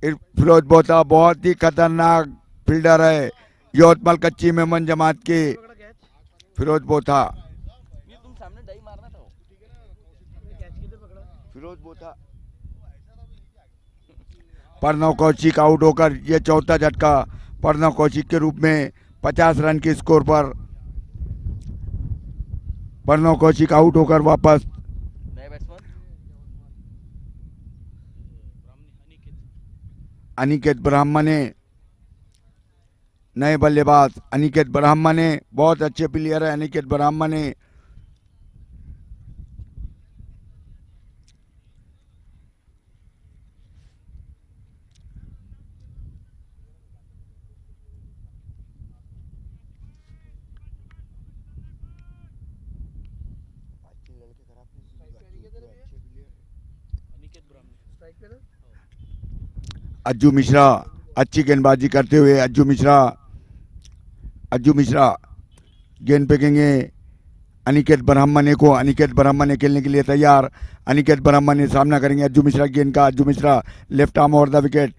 फिरोज बोता बहुत ही खतरनाक फील्डर है, यवतमाल कच्ची मेमन जमात के पकड़ा कैच फिरोज बोता। ये तुम सामने डाई मारना था वो। कैच किधर पकड़ा फिरोज बोता प्रणव कौशिक आउट होकर ये चौथा झटका प्रणव कौशिक के रूप में 50 रन के स्कोर पर प्रणव कौशिक आउट होकर वापस। नए बैट्समैन अनिकेत ब्राह्मणे नए बल्लेबाज अनिकेत ब्राह्मणे बहुत अच्छे प्लेयर है अनिकेत ब्राह्मणे। स्ट्राइक पे था अज्जू मिश्रा अच्छी गेंदबाजी करते हुए अज्जू मिश्रा गेंद फेंकेंगे अनिकेत ब्राह्मणे को। अनिकेत ब्राह्मणे खेलने के लिए तैयार। अनिकेत ब्राह्मणे सामना करेंगे अज्जू मिश्रा गेंद का। Ajju Mishra left arm over the wicket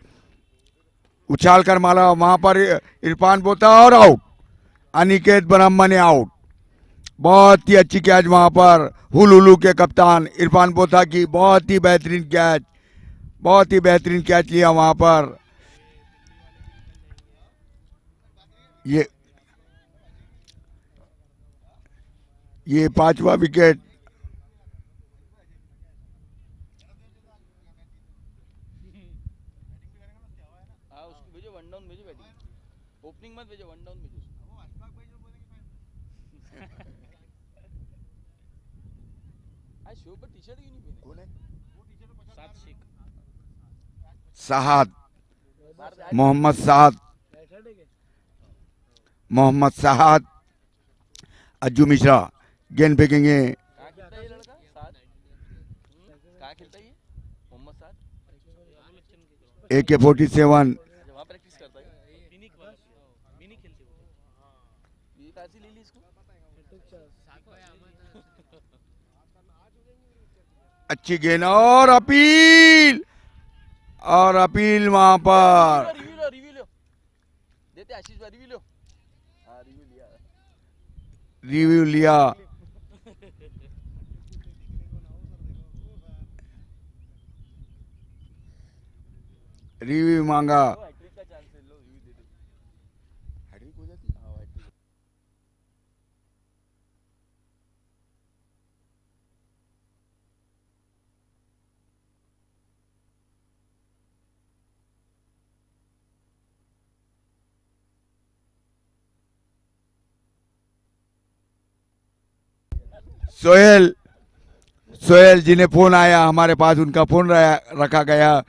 उछाल कर मारा वहां पर इरफान बोता और आउट। अनिकेत ब्राह्मणे आउट। बहुत ही अच्छी कैच वहां पर हुलुलू के कप्तान इरफान बोता की बहुत ही बेहतरीन कैच लिया वहां पर। ये पांचवा विकेट। हाँ उसको भेजो, वन डाउन भेजो बैटिंग, ओपनिंग मत भेजो, वन डाउन भेजो। आज शो पर टी शर्ट क्यों नहीं पहने? साहद मार दे, मोहम्मद साहद अज्जू मिश्रा गेंद फेंकेंगे। कहाँ खेलता है ये लड़का साथ? कहाँ खेलता है ये मोहम्मद साथ? AK-47 अच्छा वहाँ प्रैक्टिस करता है। ये कहाँ से ले ली इसको? अच्छी गेंद और अपील वहां पर। रिव्यू लो देते आशीष भाई, रिव्यू लो। हाँ रिव्यू लिया। रिव्यू लिया। रिव्यू मांगा। हैट्रिक का चांस है, लो रिव्यू दे दो। हैट्रिक हो जाती है। हाँ हैट्रिक। सोहेल जिन्हें फोन आया हमारे पास उनका फोन रखा गया।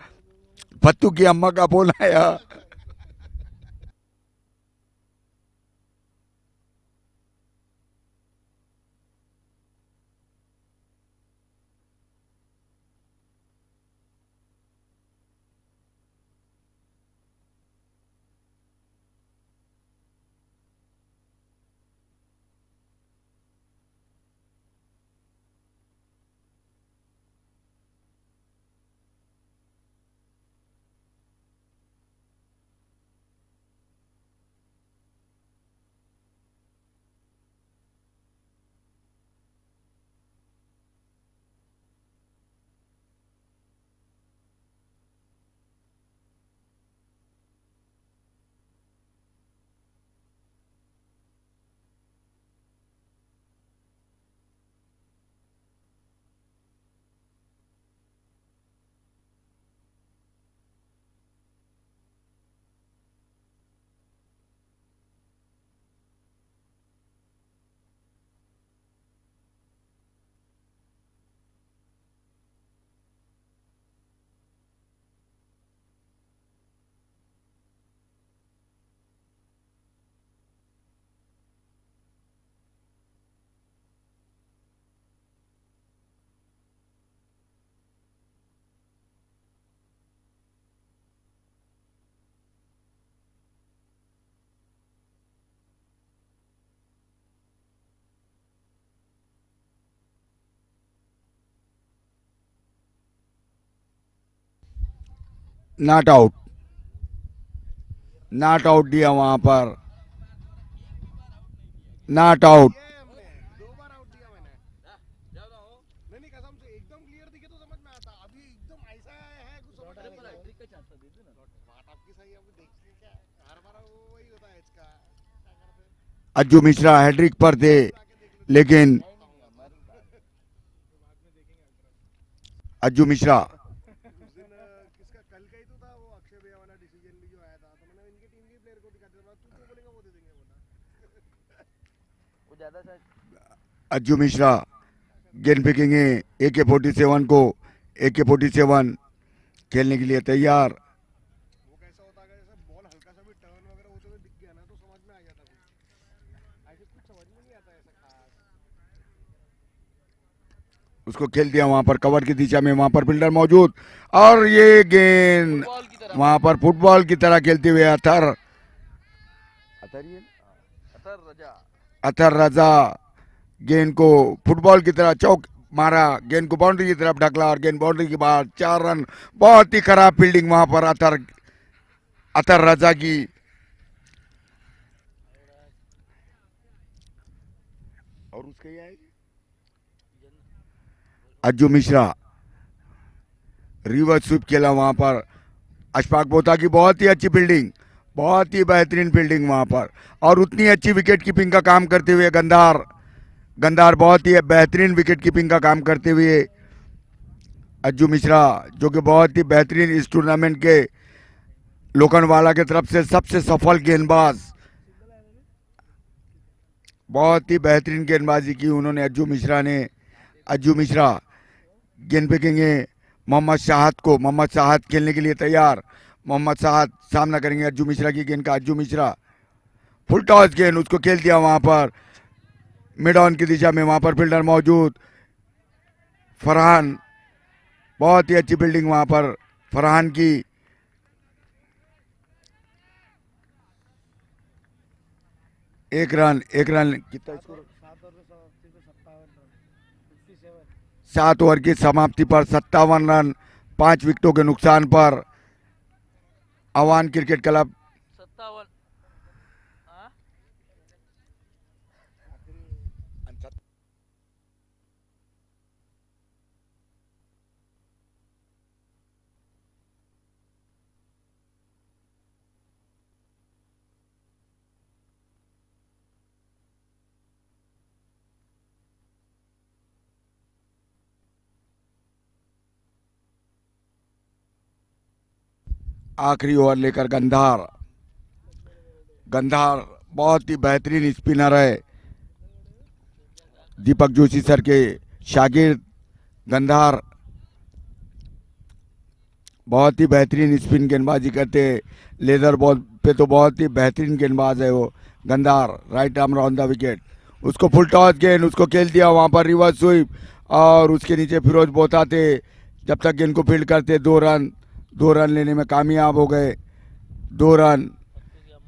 फत्तू की अम्मा का फोन आया। नॉट आउट, नॉट आउट दिया वहां पर, नॉट आउट। ये हमने 2 बार आउट दिया मैंने। नहीं नहीं कसम से एकदम क्लियर दिखे तो समझ में आता, अभी एकदम ऐसा है कुछ समझ में नहीं हैट्रिक का चांस दे देना। बात आपकी सही है, अभी देखते हैं क्या हर बार वो वही होता है इसका क्या करते हैं। अज्जू मिश्रा हैट्रिक पर थे, लेकिन अज्जू मिश्रा उस दिन किसका कल का ही तो था वो अक्षय भैया वाला डिसीजन भी जो आया था, तो मैंने इनकी टीम के प्लेयर को दिखा दिया, तू जो बोलेगा वो दे देंगे बोला। वो ज्यादा शायद अज्जू मिश्रा गेंद फेंकेंगे, AK-47 को, AK-47 खेलने के लिए तैयार। वो कैसा होता है जैसे बॉल हल्का सा भी टर्न वगैरह होते हुए दिख गया ना तो समझ में आ जाता कुछ, ऐसे कुछ समझ में नहीं आता ऐसा खास। उसको खेल दिया वहां पर कवर की दिशा में, वहां पर फील्डर मौजूद, और ये गेंद बॉल की तरह वहां पर फुटबॉल की तरह खेलते हुए अतर रजा अतर रजा गेंद को फुटबॉल की तरह चौक मारा, गेंद को बाउंड्री की तरफ ढकला और गेंद बाउंड्री के बाद 4 रन। बहुत ही खराब फील्डिंग वहां पर अतर रजा की। और उसके ये आएगी अज्जू मिश्रा रिवर्स स्वीप खेला वहां पर, अशफाक बोता की बहुत ही अच्छी फील्डिंग, बहुत ही बेहतरीन फील्डिंग वहां पर, और उतनी अच्छी विकेट कीपिंग का काम करते हुए गंधार बहुत ही बेहतरीन विकेट कीपिंग का काम करते हुए अज्जू मिश्रा, जो कि बहुत ही बेहतरीन इस टूर्नामेंट के लोखंडवाला की तरफ से सबसे सफल गेंदबाज, बहुत ही बेहतरीन गेंदबाजी की उन्होंने अज्जू मिश्रा गेंद फेंकेंगे मोहम्मद शाहद खेलने के लिए तैयार। मोहम्मद शाहद सामना करेंगे अज्जू मिश्रा की गेंद का। अज्जू मिश्रा फुल टॉस गेंद, उसको खेल दिया वहां पर मिड ऑन की दिशा में, वहां पर फील्डर मौजूद फरहान, बहुत ही अच्छी फील्डिंग वहां पर फरहान की। एक रन कितना स्कोर? 7 ओवर की समाप्ति पर 57 रन 5 विकेटों के नुकसान पर अवान क्रिकेट क्लब 57 आखिरी ओवर लेकर गंधार बहुत ही बेहतरीन स्पिनर है, दीपक जोशी सर के शागिर्द गंधार बहुत ही बेहतरीन स्पिन गेंदबाजी करते हैं, लेदर बॉल पे तो बहुत ही बेहतरीन गेंदबाज है वो Gandhar. Right arm on the wicket, उसको फुल टॉस गेंद, उसको खेल दिया वहां पर रिवर्स स्वीप, और उसके नीचे फिरोज बोता थे, जब तक गेंद को फील्ड करते 2 रन लेने में कामयाब हो गए। 2 रन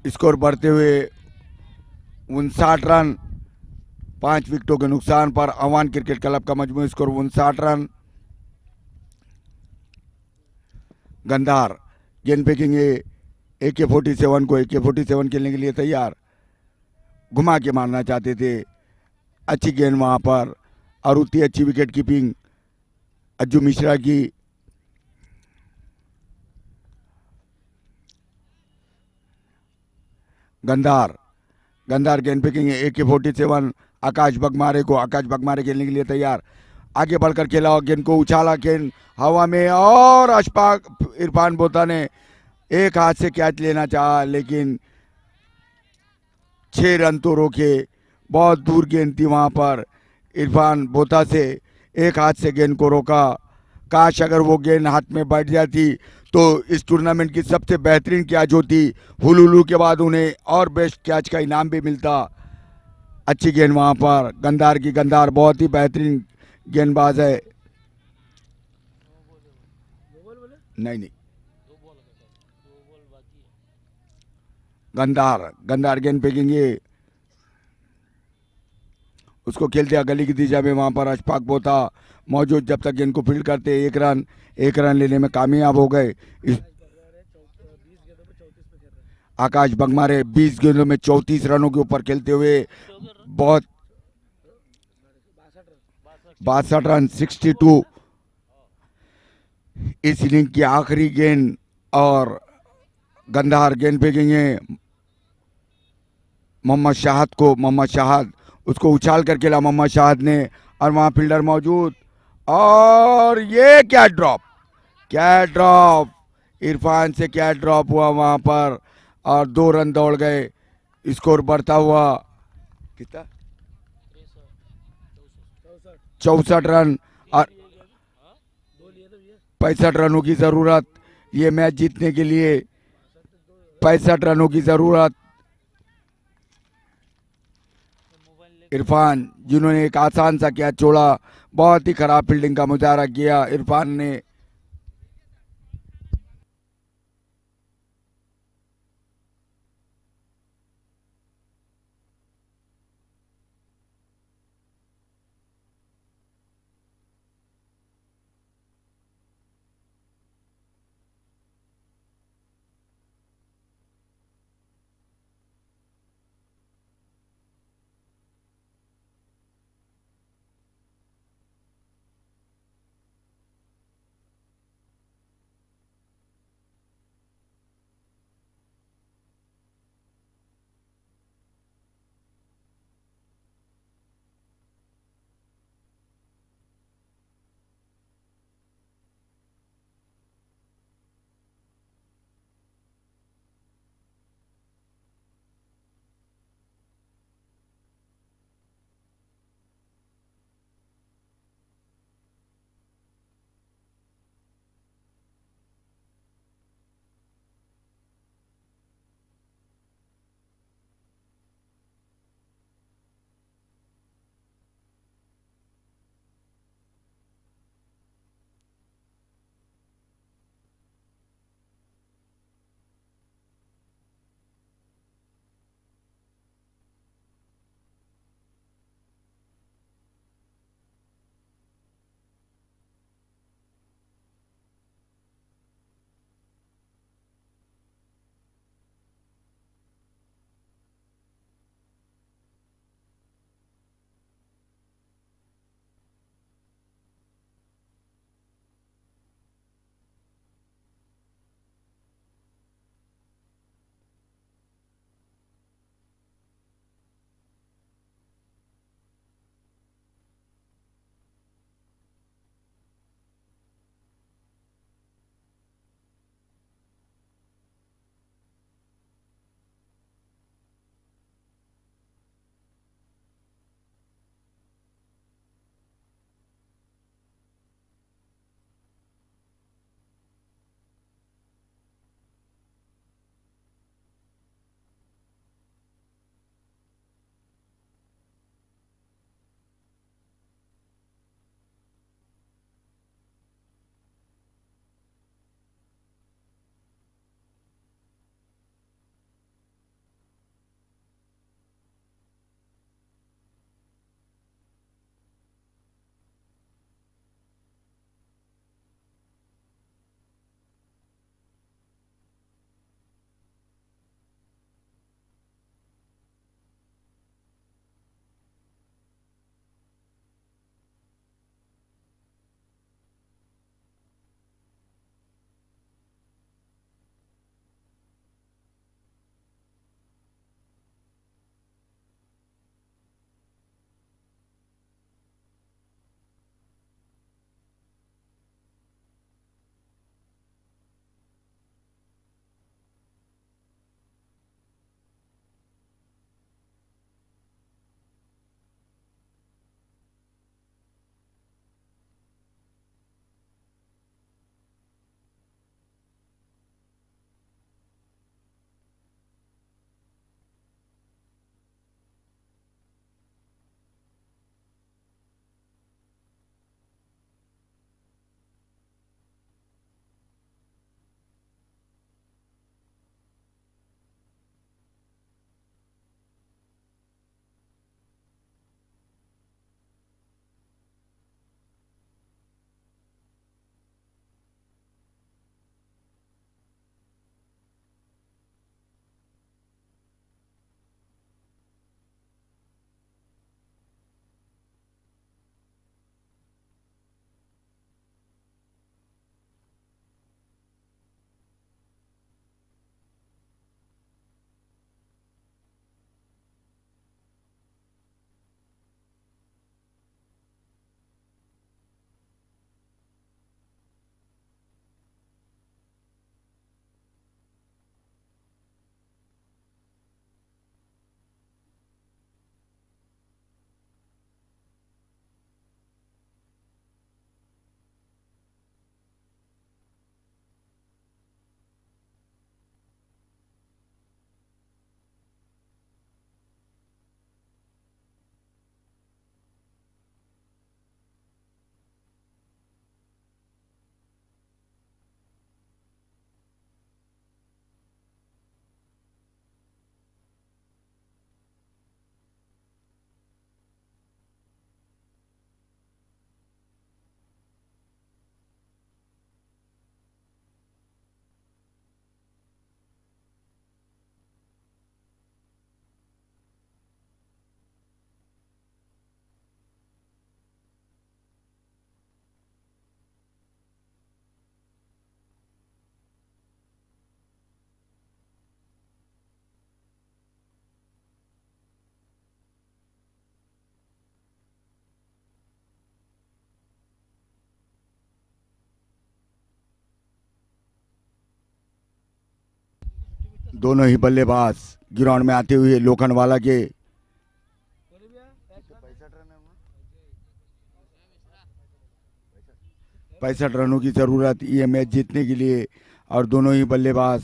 स्कोर बढ़ते हुए 59 रन 5 विकेटों के नुकसान पर अवान क्रिकेट क्लब का मजमूई स्कोर 59 रन। गंधार गेंद फेंकेंगे AK-47 को, AK-47 खेलने के लिए तैयार, घुमा के मारना चाहते थे, अच्छी गेंद वहां पर और उतनी अच्छी विकेट कीपिंग अज्जू मिश्रा की। गंधार गेंद फेंकेंगे AK-47 आकाश बगमारे खेलने के लिए तैयार, आगे बढ़कर खेला और गेंद को उछाला, गेंद हवा में, और अशफाक इरफान बोता ने एक हाथ से कैच लेना चाहा लेकिन 6 रन तो रोके, बहुत दूर गेंद थी वहां पर, इरफान बोता से एक हाथ से गेंद को रोका। काश अगर वो गेंद हाथ में बैठ जाती तो इस टूर्नामेंट की सबसे बेहतरीन कैच होती, हुलुलू के बाद उन्हें और बेस्ट कैच का इनाम भी मिलता। अच्छी गेंद वहां पर गंधार बहुत ही बेहतरीन गेंदबाज है। नहीं गंधार गेंद फेंकेंगे, उसको खेल दिया गली की दिशा में, वहां पर अशफाक बोता मौजूद, जब तक गेंद को फील्ड करते 1 रन लेने में कामयाब हो गए। आकाश बंगमारे 20 गेंदों में 34 रनों के ऊपर खेलते हुए बहुत 62 रन 62 इस इनिंग की आखिरी गेंद और गंधार गेंद फेंकेंगे मोहम्मद शाहद उसको उछाल कर खेला मोहम्मद शाहद ने और वहां फील्डर मौजूद और ये क्या ड्रॉप इरफान से क्या ड्रॉप हुआ वहां पर और 2 रन दौड़ गए स्कोर बढ़ता हुआ कितना 64 रन और 65 रनों की जरूरत ये मैच जीतने के लिए 65 रनों की जरूरत इरफान जिन्होंने एक आसान सा कैच छोड़ा बहुत ही खराब फील्डिंग का मुजाहरा किया इरफान ने दोनों ही बल्लेबाज ग्राउंड में आते हुए लोखंडवाला के 65 रनों की जरूरत ये मैच जीतने के लिए। और दोनों ही बल्लेबाज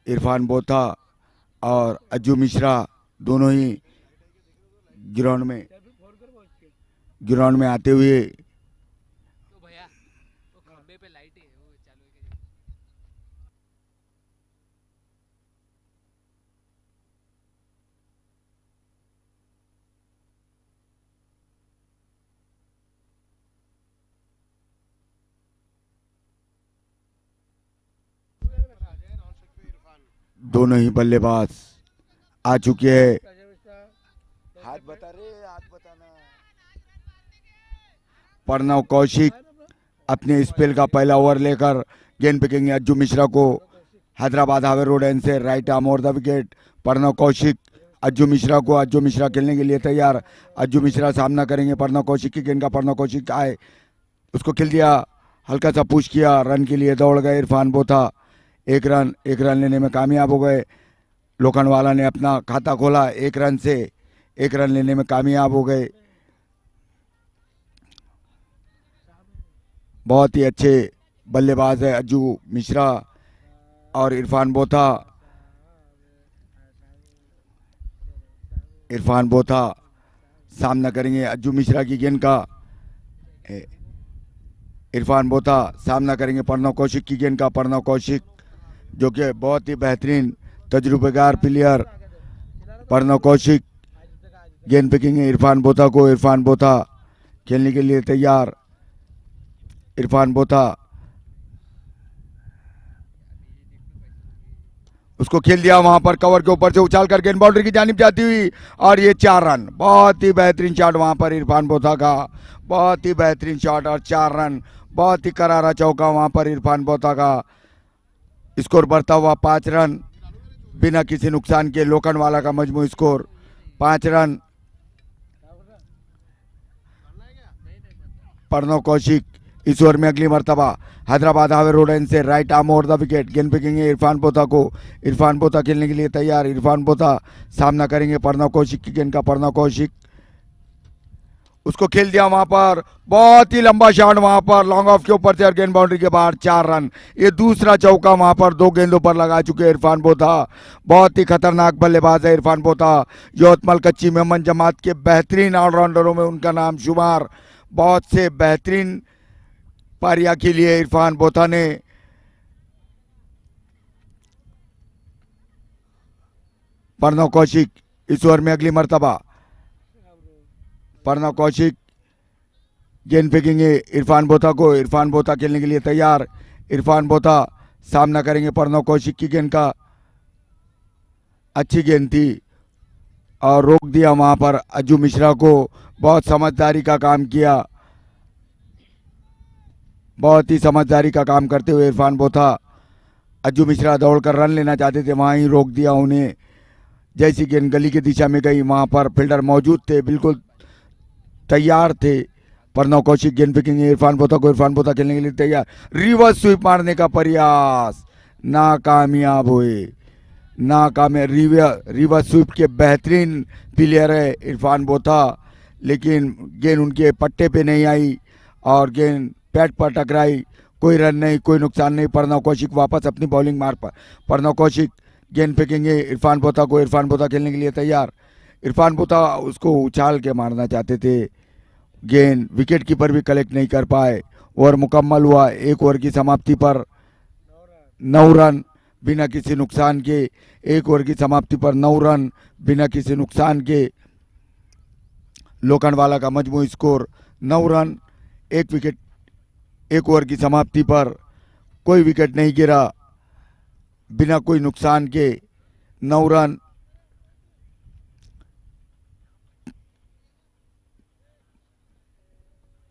इरफान बोथा और अज्जू मिश्रा दोनों ही ग्राउंड में आते हुए तो भैया वो खंबे पे लाइट है वो चालू है दोनों ही बल्लेबाज आ चुके हैं। हाथ बता ना। प्रणव कौशिक अपने स्पेल का पहला ओवर लेकर गेंद फेंकेंगे अज्जू मिश्रा को। हैदराबाद हावे रोड एंड से right arm over the wicket. Pranav Kaushik Ajju Mishra को, अज्जू मिश्रा खेलने के लिए तैयार। अज्जू मिश्रा सामना करेंगे प्रणव कौशिक की गेंद का। प्रणव कौशिक आए, उसको खेल दिया, हल्का सा पुश किया, रन के लिए दौड़ गए इरफान बोथा। एक रन लेने में कामयाब हो गए। लोखंडवाला ने अपना खाता खोला, एक रन से 1 रन लेने में कामयाब हो गए। बहुत ही अच्छे बल्लेबाज है अज्जू मिश्रा और इरफान बोथा। इरफान बोथा सामना करेंगे अज्जू मिश्रा की गेंद का। इरफान बोथा सामना करेंगे प्रणव कौशिक की गेंद का। प्रणव कौशिक जो कि बहुत ही बेहतरीन तजुर्बेकार प्लेयर। प्रणव कौशिक गेंद फेंकेंगे इरफान बोथा को। इरफान बोथा खेलने के लिए तैयार। इरफान बोथा उसको खेल दिया, वहां पर कवर के ऊपर से उछाल कर गेंद बाउंड्री की जानिब जाती हुई और ये 4 रन। बहुत ही बेहतरीन शॉट वहां पर इरफान बोथा का, बहुत ही बेहतरीन शॉट और 4 रन। बहुत ही करारा चौका वहां पर इरफान बोथा का। स्कोर बढ़ता हुआ 5 रन बिना किसी नुकसान के। लोखंडवाला का मजमू स्कोर 5 रन। प्रणव कौशिक इस ओवर में अगली मर्तबा हैदराबाद हावे रोड एंड से right arm over the wicket. गेंद फेंकेंगे इरफान बोथा को। इरफान बोथा खेलने के लिए तैयार। इरफान बोथा सामना करेंगे प्रणव कौशिक की गेंद का। प्रणव कौशिक उसको खेल दिया, वहां पर बहुत ही लंबा शॉट वहां पर लॉन्ग ऑफ के ऊपर से और गेंद बाउंड्री के बाहर। 4 रन। ये दूसरा चौका वहां पर 2 गेंदों पर लगा चुके इरफान बोथा। बहुत ही खतरनाक बल्लेबाज है इरफान बोथा। यवतमाल कच्ची मेमन जमात के बेहतरीन ऑलराउंडरों में उनका नाम शुमार। बहुत से बेहतरीन पारियां के लिए इरफान बोथा ने। प्रणव कौशिक इस ओवर में अगली मर्तबा। प्रणव कौशिक गेंद फेंकेंगे इरफान बोथा को। इरफान बोथा खेलने के लिए तैयार। इरफान बोथा सामना करेंगे प्रणव कौशिक की गेंद का। अच्छी गेंद थी और रोक दिया वहां पर अज्जू मिश्रा को। बहुत समझदारी का काम किया, बहुत ही समझदारी का काम करते हुए इरफान बोथा। अज्जू मिश्रा दौड़कर रन लेना चाहते थे, वहां ही रोक दिया उन्हें। जैसी गेंद गली की दिशा में गई वहां पर फील्डर मौजूद थे, बिल्कुल तैयार थे। प्रणव कौशिक गेंद फेंकेंगे इरफान बोथा को। इरफान बोथा खेलने के लिए तैयार। रिवर्स स्वीप मारने का प्रयास नाकामयाब हुए। नाकामयाब। रिवर्स स्वीप के बेहतरीन प्लेयर है इरफान बोथा, लेकिन गेंद उनके पट्टे पे नहीं आई और गेंद पैड पर टकराई। कोई रन नहीं, कोई नुकसान नहीं। प्रणव कौशिक वापस अपनी बॉलिंग मार पर। प्रणव कौशिक गेंद फेंकेंगे इरफान बोथा को। इरफान बोथा खेलने के लिए तैयार। इरफान बोथा उसको उछाल के मारना चाहते थे, गेंद विकेट कीपर भी कलेक्ट नहीं कर पाए। ओवर मुकम्मल हुआ। 1 ओवर की समाप्ति पर 9 रन बिना किसी नुकसान के। 1 ओवर की समाप्ति पर 9 रन बिना किसी नुकसान के। लोखंडवाला का मजमू स्कोर 9 रन। 1 विकेट। 1 ओवर की समाप्ति पर कोई विकेट नहीं गिरा, बिना कोई नुकसान के 9 रन।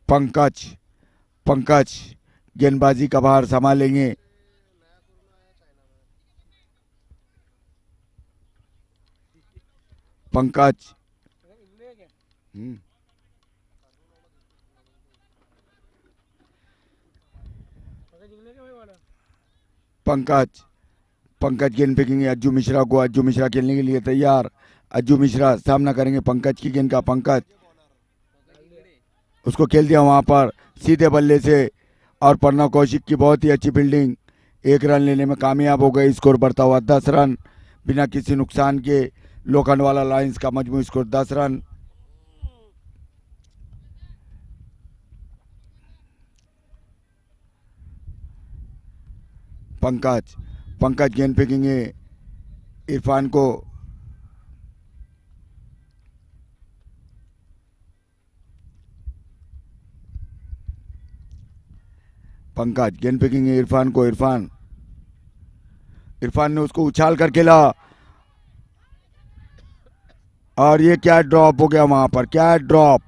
पंकज गेंदबाजी का भार संभालेंगे। पंकज पंकज गेंद फेंकेंगे अज्जू मिश्रा को, अज्जू मिश्रा खेलने के लिए तैयार, अज्जू मिश्रा सामना करेंगे पंकज की गेंद का, पंकज उसको खेल दिया वहां पर सीधे बल्ले से, और प्रणव कौशिक की बहुत ही अच्छी फील्डिंग, 1 रन लेने में कामयाब हो गए। स्कोर बढ़ता हुआ 10 रन बिना किसी नुकसान के, लोखंडवाला लायंस का मजमू स्कोर 10 रन। पंकज गेंद फेंकेंगे इरफान को, पंकज गेंद फेंकेंगे इरफान को, इरफान ने उसको उछाल कर खेला, और ये क्या ड्रॉप हो गया वहां पर, क्या ड्रॉप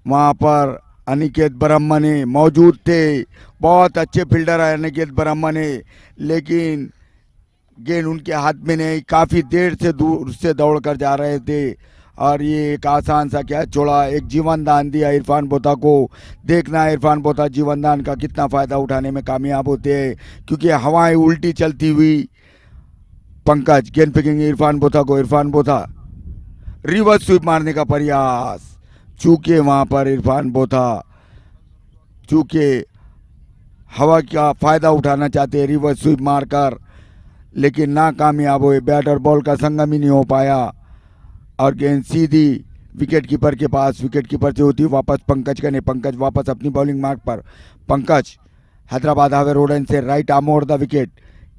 वहां पर। अनिकेत ब्रह्मने मौजूद थे, बहुत अच्छे फील्डर है अनिकेत ब्रह्मने, लेकिन गेंद उनके हाथ में नहीं, काफी देर से दूर से दौड़ कर जा रहे थे, और ये एक आसान सा क्या छोड़ा, एक जीवन दान दिया इरफान बोथा को। देखना है इरफान बोथा जीवन दान का कितना फायदा उठाने में कामयाब होते हैं, क्योंकि हवाएं उल्टी चलती हुई। पंकज गेंद फेंकेंगे इरफान बोथा को, इरफान बोथा रिवर्स स्वीप मारने का प्रयास, चूंकि वहां पर इरफान बोथा चूंकि हवा का फायदा उठाना चाहते हैं रिवर्स स्वीप मारकर, लेकिन नाकामयाब हुए, बैट और बॉल का संगम ही नहीं हो पाया, और गेंद सीधी विकेट कीपर के पास, विकेट कीपर से होती वापस पंकज का, नहीं पंकज वापस अपनी बॉलिंग मार्क पर। पंकज हैदराबाद हावे रोडन से right arm over the wicket,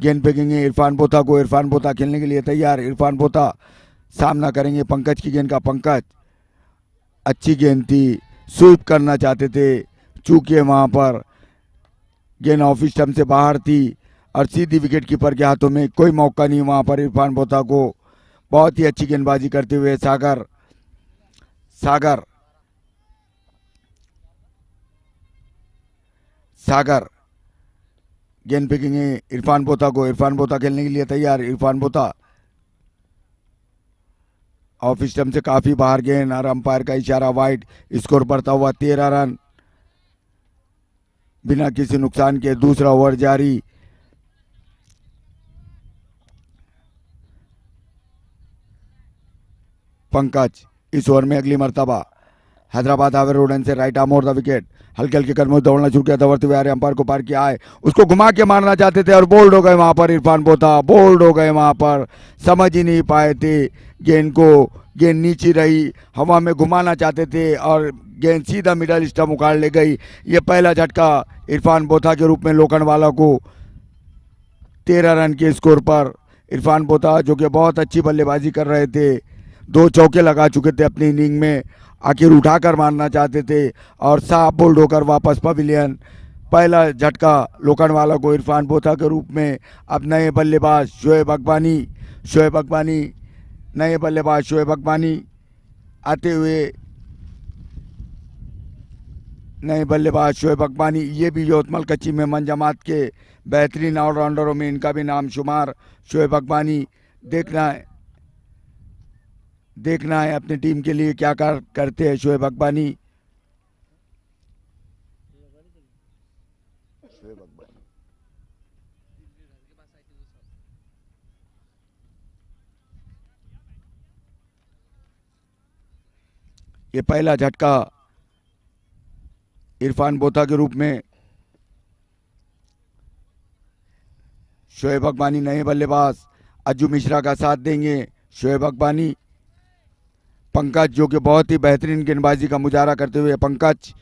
गेंद फेंकेंगे इरफान बोथा को, इरफान बोथा खेलने के लिए तैयार, इरफान बोथा सामना करेंगे पंकज की गेंद का, पंकज अच्छी गेंद थी, स्वीप करना चाहते थे, चूंकि वहां पर गेंद ऑफ स्टंप से बाहर थी और सीधी विकेट कीपर के हाथों में, कोई मौका नहीं वहां पर इरफान बोथा को। बहुत ही अच्छी गेंदबाजी करते हुए सागर गेंद फेंकेंगे इरफान बोथा को, इरफान बोथा खेलने के लिए तैयार, इरफान बोथा ऑफ स्टंप से काफी बाहर गेंद, और अंपायर का इशारा वाइड, स्कोर बढ़ता हुआ 13 रन बिना किसी नुकसान के। दूसरा ओवर जारी, पंकज इस ओवर में अगली मर्तबा हैदराबाद हावे रोडन से right arm over the wicket, हल्के हल्के कदमों से दौड़ना शुरू किया, दौड़ते हुए आ रहे अंपायर को पार किया है, उसको घुमा के मारना चाहते थे और बोल्ड हो गए वहां पर इरफान बोथा, बोल्ड हो गए वहां पर, समझ ही नहीं पाए थे गेंद को, गेंद नीचे रही, हवा में घुमाना चाहते थे और गेंद सीधा मिडल स्टंप उखाड़ ले गई। ये पहला झटका इरफान बोथा के रूप में लोखंडवाला को। 13 रन के स्कोर पर इरफान बोथा जो कि बहुत अच्छी बल्लेबाजी कर रहे थे, 2 चौके लगा चुके थे अपनी इनिंग में, आखिर उठाकर मारना चाहते थे और साफ बोल्ड होकर वापस पवेलियन। पहला झटका लोखंडवाला को इरफान बोथा के रूप में। अब नए बल्लेबाज शोएब अकबानी नए बल्लेबाज शोएब अकबानी आते हुए, नए बल्लेबाज शोएब अकबानी, ये भी यवतमाल कच्ची में मंजमात के बेहतरीन ऑलराउंडरों में इनका भी नाम शुमार। शोएब अकबानी देखना है अपनी टीम के लिए क्या करते हैं शोएब अकबानी। ये पहला झटका इरफान बोथा के रूप में। शोएब अकबानी नए बल्लेबाज अज्जू मिश्रा का साथ देंगे। शोएब अकबानी, पंकज जो कि बहुत ही बेहतरीन गेंदबाजी का मुजाहरा करते हुए, पंकज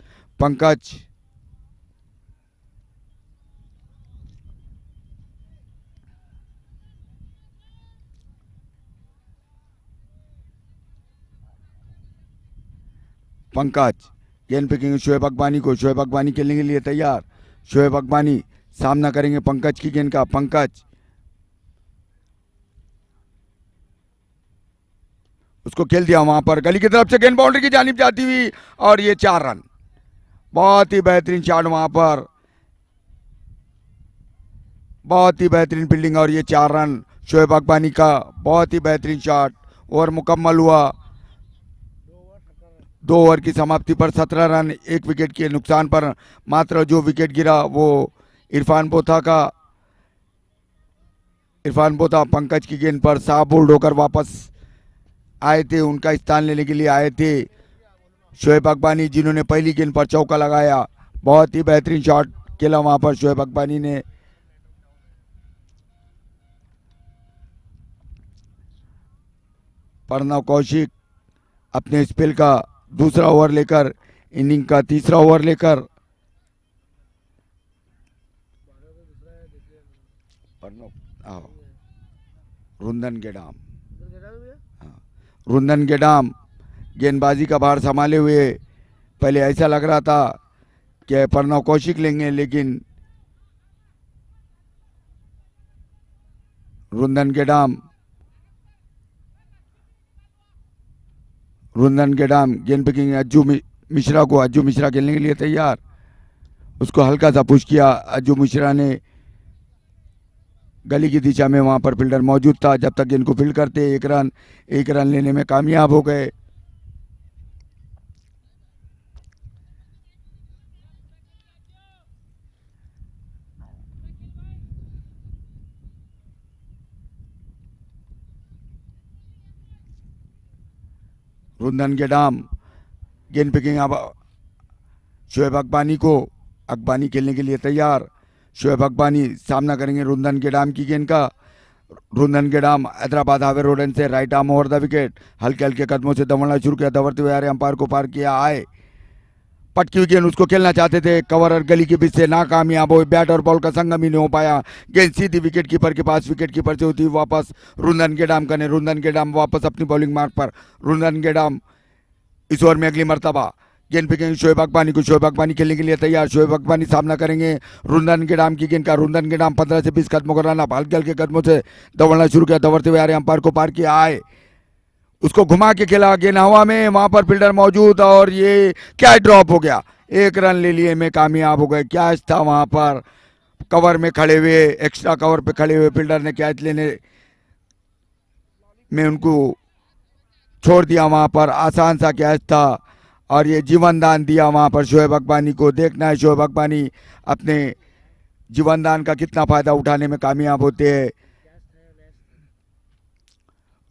गेंद फेंकेंगे शोएब अकबानी को, शोएब अकबानी खेलने के लिए तैयार। शोएब अकबानी सामना करेंगे पंकज की गेंद का, पंकज उसको खेल दिया वहां पर, गली की तरफ से गेंद बाउंड्री की जानिब जाती हुई, और ये 4 रन। बहुत ही बेहतरीन शॉट वहां पर, बहुत ही बेहतरीन फील्डिंग, और ये 4 रन शोएब अकबानी का, बहुत ही बेहतरीन शॉट। ओवर मुकम्मल हुआ, 2 ओवर की समाप्ति पर 17 रन, 1 विकेट के नुकसान पर। मात्र जो विकेट गिरा वो इरफान बोथा का, इरफान बोता पंकज की गेंद पर साफ बोल्ड होकर वापस आए थे, उनका स्थान लेने के लिए आए थे शोएब अकबानी, जिन्होंने पहली गेंद पर चौका लगाया। बहुत ही बेहतरीन शॉट खेला वहां पर शोएब अकबानी ने। प्रणव कौशिक अपने स्पेल का दूसरा ओवर लेकर, इनिंग का तीसरा ओवर लेकर, रुंदन गेडाम, रुंदन गेडाम गेंदबाजी का भार संभाले हुए। पहले ऐसा लग रहा था कि प्रणव कौशिक लेंगे, लेकिन रुंदन गेडाम गेंद पिकिंग अज्जू मिश्रा को, अज्जू मिश्रा खेलने के लिए तैयार। उसको हल्का सा पुश किया अज्जू मिश्रा ने। गली की दिशा में वहां पर फील्डर मौजूद था। जब तक गेंद को फील्ड करते एक रन लेने में कामयाब हो गए। रुंदन गेडाम गेंद पिकिंग अब शोएब अकबानी को, अकबानी खेलने के लिए तैयार। शोएब अकबानी सामना करेंगे रुंदन गेडाम की गेंद का। रुंदन गेडाम हैदराबाद हावे रोड एंड से right arm over the wicket, हल्के हल्के कदमों से दौड़ना शुरू किया, दौड़ते हुए आ रहे अंपायर को पार किया। आए पटकी हुई गेंद, उसको खेलना चाहते थे, कवर और गली के बीच से नाकामयाब हो। बैट और बॉल का संगम ही नहीं हो पाया। गेंद सीधी विकेट कीपर के पास, विकेट कीपर से होती वापस रुंदन गेडाम करने। रुंदन गेडाम वापस अपनी बॉलिंग मार्क पर। रुंदन गेडाम इस ओवर में अगली मर्तबा गेंद फेंकेंगे शोएब अकबानी को। शोएब अकबानी खेलने के लिए तैयार। शोएब अकबानी सामना करेंगे रुंदन गेडाम की गेंद का। रुंदन गेडाम 15 से 20 कदमों का रन, हल्के हल्के कदमों से दौड़ना शुरू किया, दौड़ते हुए आ रहे अंपायर को पार किया। आए उसको घुमा के खेला, गेंद हवा में, वहां पर फील्डर मौजूद और ये क्या ड्रॉप हो गया। एक रन ले लिए में कामयाब हो गए। कैच था वहां पर, कवर में खड़े हुए, एक्स्ट्रा कवर पे खड़े हुए फील्डर ने कैच लेने में उनको छोड़ दिया। वहां पर आसान सा कैच था और ये जीवन दान दिया वहां पर शोएब अकबानी को। देखना है शोएब अकबानी अपने जीवन दान का कितना फायदा उठाने में कामयाब होते हैं।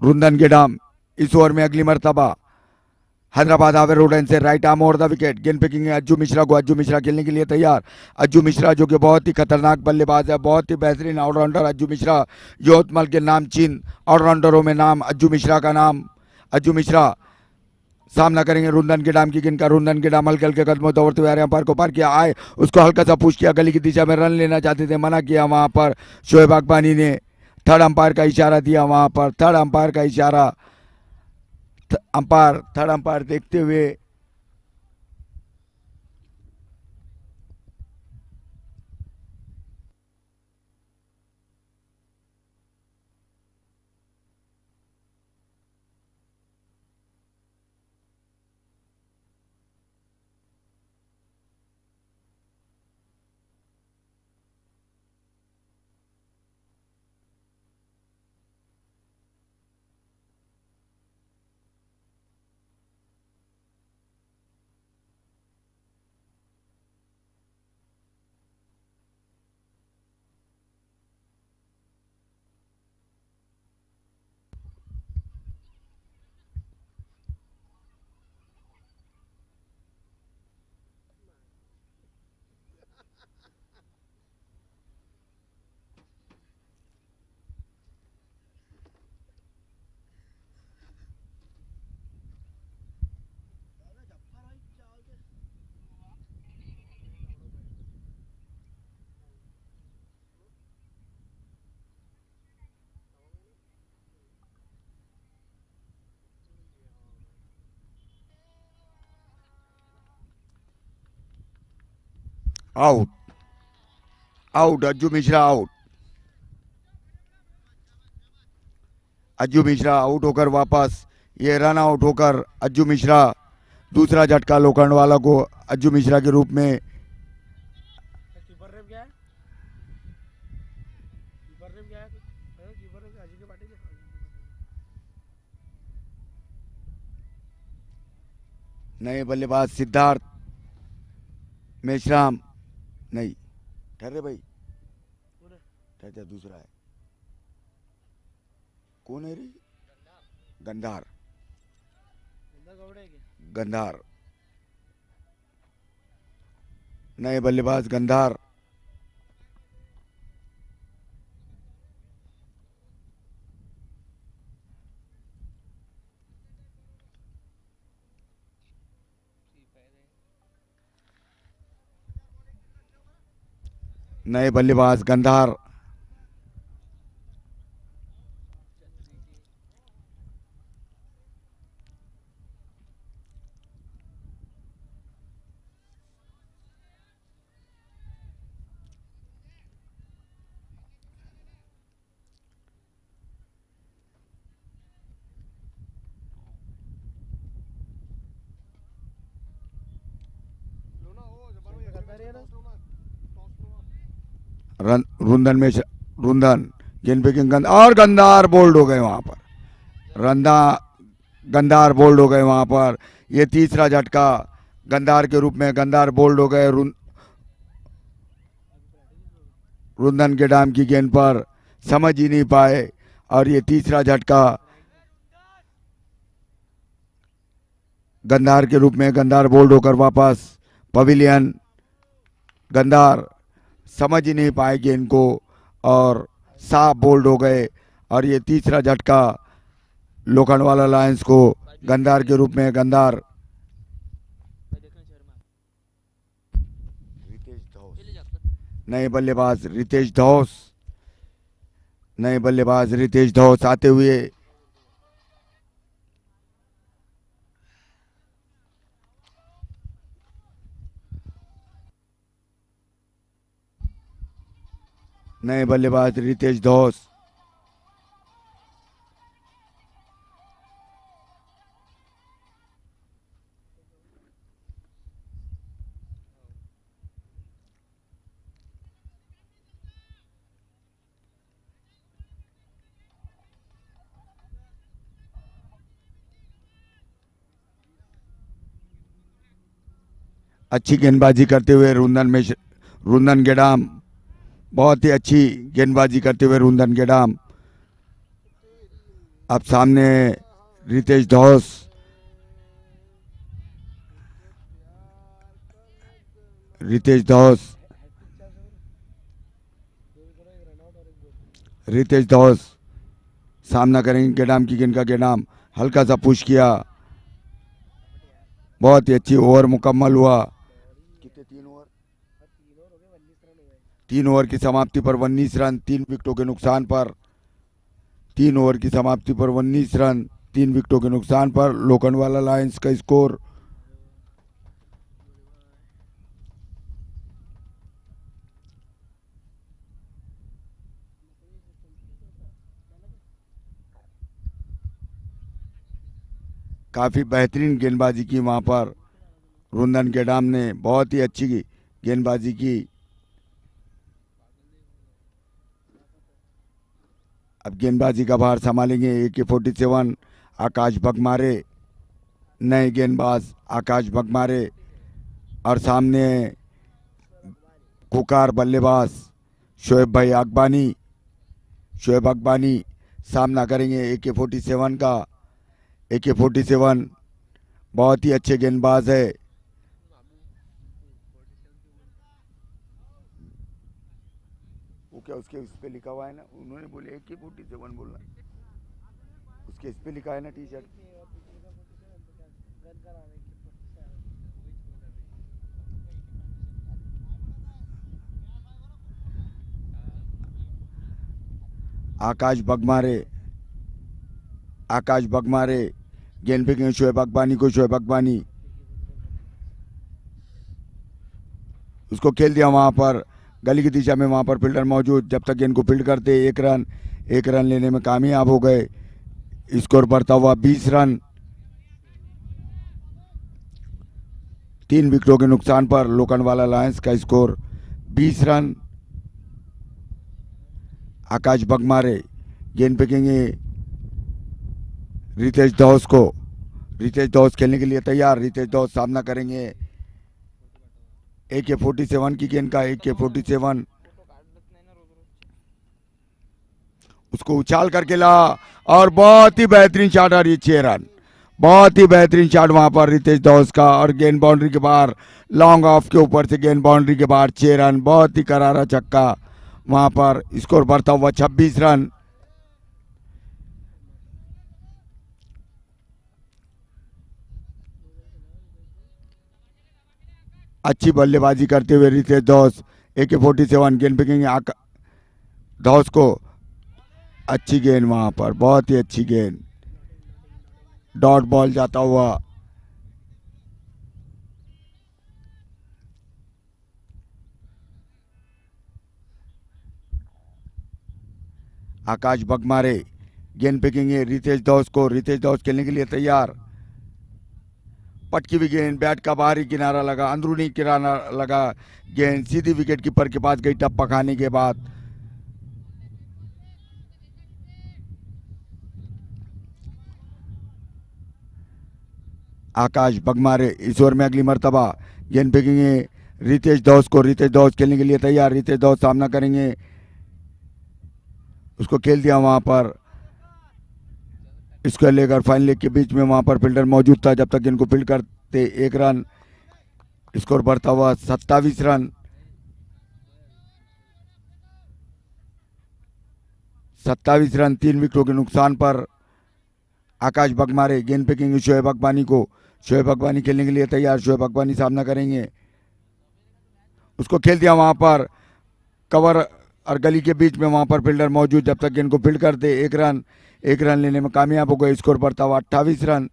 रुंदन गेडाम इस ओवर में अगली मर्तबा हैदराबाद हावे रोड एंड से right arm over the wicket, गेंद पिकिंग है अज्जू मिश्रा को। अज्जू मिश्रा खेलने के लिए तैयार। अज्जू मिश्रा जो कि बहुत ही खतरनाक बल्लेबाज है, बहुत ही बेहतरीन ऑलराउंडर अज्जू मिश्रा। यवतमाल के नामचीन ऑलराउंडरों में नाम अज्जू मिश्रा का नाम। अज्जू मिश्रा सामना करेंगे रुंदन गेडाम की गेंद का। रुंदन गेडाम हल्के हल्के कदमों दौड़ते हुए आ रहे अंपायर को पार किया। आए उसको हल्का सा पुश किया, गली की दिशा में रन लेना चाहते थे, मना किया वहां पर शोएब अकबानी ने। थर्ड अंपायर का इशारा दिया वहां पर, थर्ड अंपायर का इशारा। अंपायर थर्ड अंपायर देखते हुए out, out, Ajju Mishra out. Ajju Mishra out होकर वापस, ये रन आउट होकर अज्जू मिश्रा दूसरा झटका लोखंडवाला को अज्जू मिश्रा के रूप में। कीपर ने क्या है? कीपर ने क्या है? कीपर ने अजी के पाटिल है। नए बल्लेबाज सिद्धार्थ मेश्राम, नहीं ठहरे भाई, ठहर जा, दूसरा है कौन है रे? गंधार, गंदा गौड़े के गंधार, नए बल्लेबाज गंधार। नए बल्लेबाज गंधार। लो ना वो जब वो करता रहे ना। टॉस लो ना, टॉस लो ना। रुंदन में रुंदन गेंद पे गेंद और गंधार बोल्ड हो गए वहां पर। गंधार बोल्ड हो गए वहां पर। ये तीसरा झटका गंधार के रूप में गंधार बोल्ड हो गए। रुंदन के डाम की गेंद पर समझ ही नहीं पाए और ये तीसरा झटका गंधार के रूप में गंधार बोल्ड होकर वापस पवेलियन। गंधार समझ ही नहीं पाए गेंद को और साफ बोल्ड हो गए और ये तीसरा झटका लोखंडवाला लायंस को गंधार के रूप में गंधार। नए बल्लेबाज रितेश धौस, नए बल्लेबाज रितेश धौस आते हुए। नए बल्लेबाज रितेश धौस। अच्छी गेंदबाजी करते हुए रुंदन गेडाम, बहुत ही अच्छी गेंदबाजी करते हुए रुंदन गेडाम। अब सामने रितेश धौस। रितेश धौस, रितेश धौस सामना करेंगे गेडाम की गेंद का। गेडाम हल्का सा पुश किया, बहुत ही अच्छी ओवर मुकम्मल हुआ। कितने 3 ओवर? 3 ओवर की समाप्ति पर 19 रन 3 विकेटों के नुकसान पर। 3 ओवर की समाप्ति पर 19 रन 3 विकेटों के नुकसान पर लोखंडवाला लायंस का स्कोर। काफी बेहतरीन गेंदबाजी की वहां पर रुंदन गेडाम ने, बहुत ही अच्छी गेंदबाजी की। अब गेंदबाजी का भार संभालेंगे AK-47 आकाश बगमारे, नए गेंदबाज आकाश बगमारे। और सामने कुकार बल्लेबाज शोएब भाई अकबानी। शोएब अकबानी सामना करेंगे AK-47 का। AK-47 बहुत ही अच्छे गेंदबाज है। वो क्या उसके उस पे लिखा हुआ है ना, उन्होंने बोले AK-47 बोलना, उसके इस पे लिखा है ना टी-शर्ट। आकाश बगमारे, आकाश बगमारे गेंद पे गए शोएब अकबानी को। शोएब अकबानी उसको खेल दिया वहां पर गली की दिशा में, वहां पर फील्डर मौजूद। जब तक गेंद को फील्ड करते 1 रन लेने में कामयाब हो गए। स्कोर बढ़ता हुआ 20 रन 3 विकेटों के नुकसान पर लोखंडवाला लायंस का स्कोर 20 रन। आकाश बगमारे गेंद फेंकेंगे रितेश धौस को। रितेश धौस खेलने के लिए तैयार। रितेश धौस सामना करेंगे AK-47 की गेंद का। AK-47 उसको उछाल करके ला और बहुत ही बेहतरीन शॉट और ये 6 रन। बहुत ही बेहतरीन शॉट वहां पर रितेश दौस का और गेंद बाउंड्री के बाहर, लॉन्ग ऑफ के ऊपर से गेंद बाउंड्री के बाहर 6 रन। बहुत ही करारा छक्का वहां पर। स्कोर बढ़ता हुआ 26 रन। अच्छी बल्लेबाजी करते हुए रितेश दौस, AK-47 गेंद फेंकेंगे दौस को। अच्छी गेंद वहां पर, बहुत ही अच्छी गेंद, डॉट बॉल जाता हुआ। आकाश बगमारे गेंद फेंकेंगे रितेश दौस को। रितेश दौस खेलने के लिए तैयार। पटकी हुई गेंद, बैट का बाहरी किनारा लगा, अंदरूनी किनारा लगा, गेंद सीधी विकेट कीपर के पास गई टप्पा खाने के बाद। आकाश बगमारे इस ओवर में अगली मर्तबा गेंद फेंकेंगे रितेश दौस को। रितेश दौस खेलने के लिए तैयार। रितेश दौस सामना करेंगे, उसको खेल दिया वहां पर। इसको लेकर फाइन लेग के बीच में वहां पर फील्डर मौजूद था जब तक इनको फील्ड करते 1 रन। स्कोर बढ़ता हुआ 27 रन। 27 रन 3 विकेटों के नुकसान पर। आकाश बगमारे गेंद फेंकेंगे शोएब अकबानी को। शोएब अकबानी खेलने के लिए तैयार। शोएब अकबानी सामना करेंगे, उसको खेल दिया वहां पर। कवर और गली के बीच में वहां पर फील्डर मौजूद जब तक गेंद को फील्ड करते 1 रन। 1 रन लेने में कामयाब हो गए। स्कोर बढ़ता हुआ 28 रन।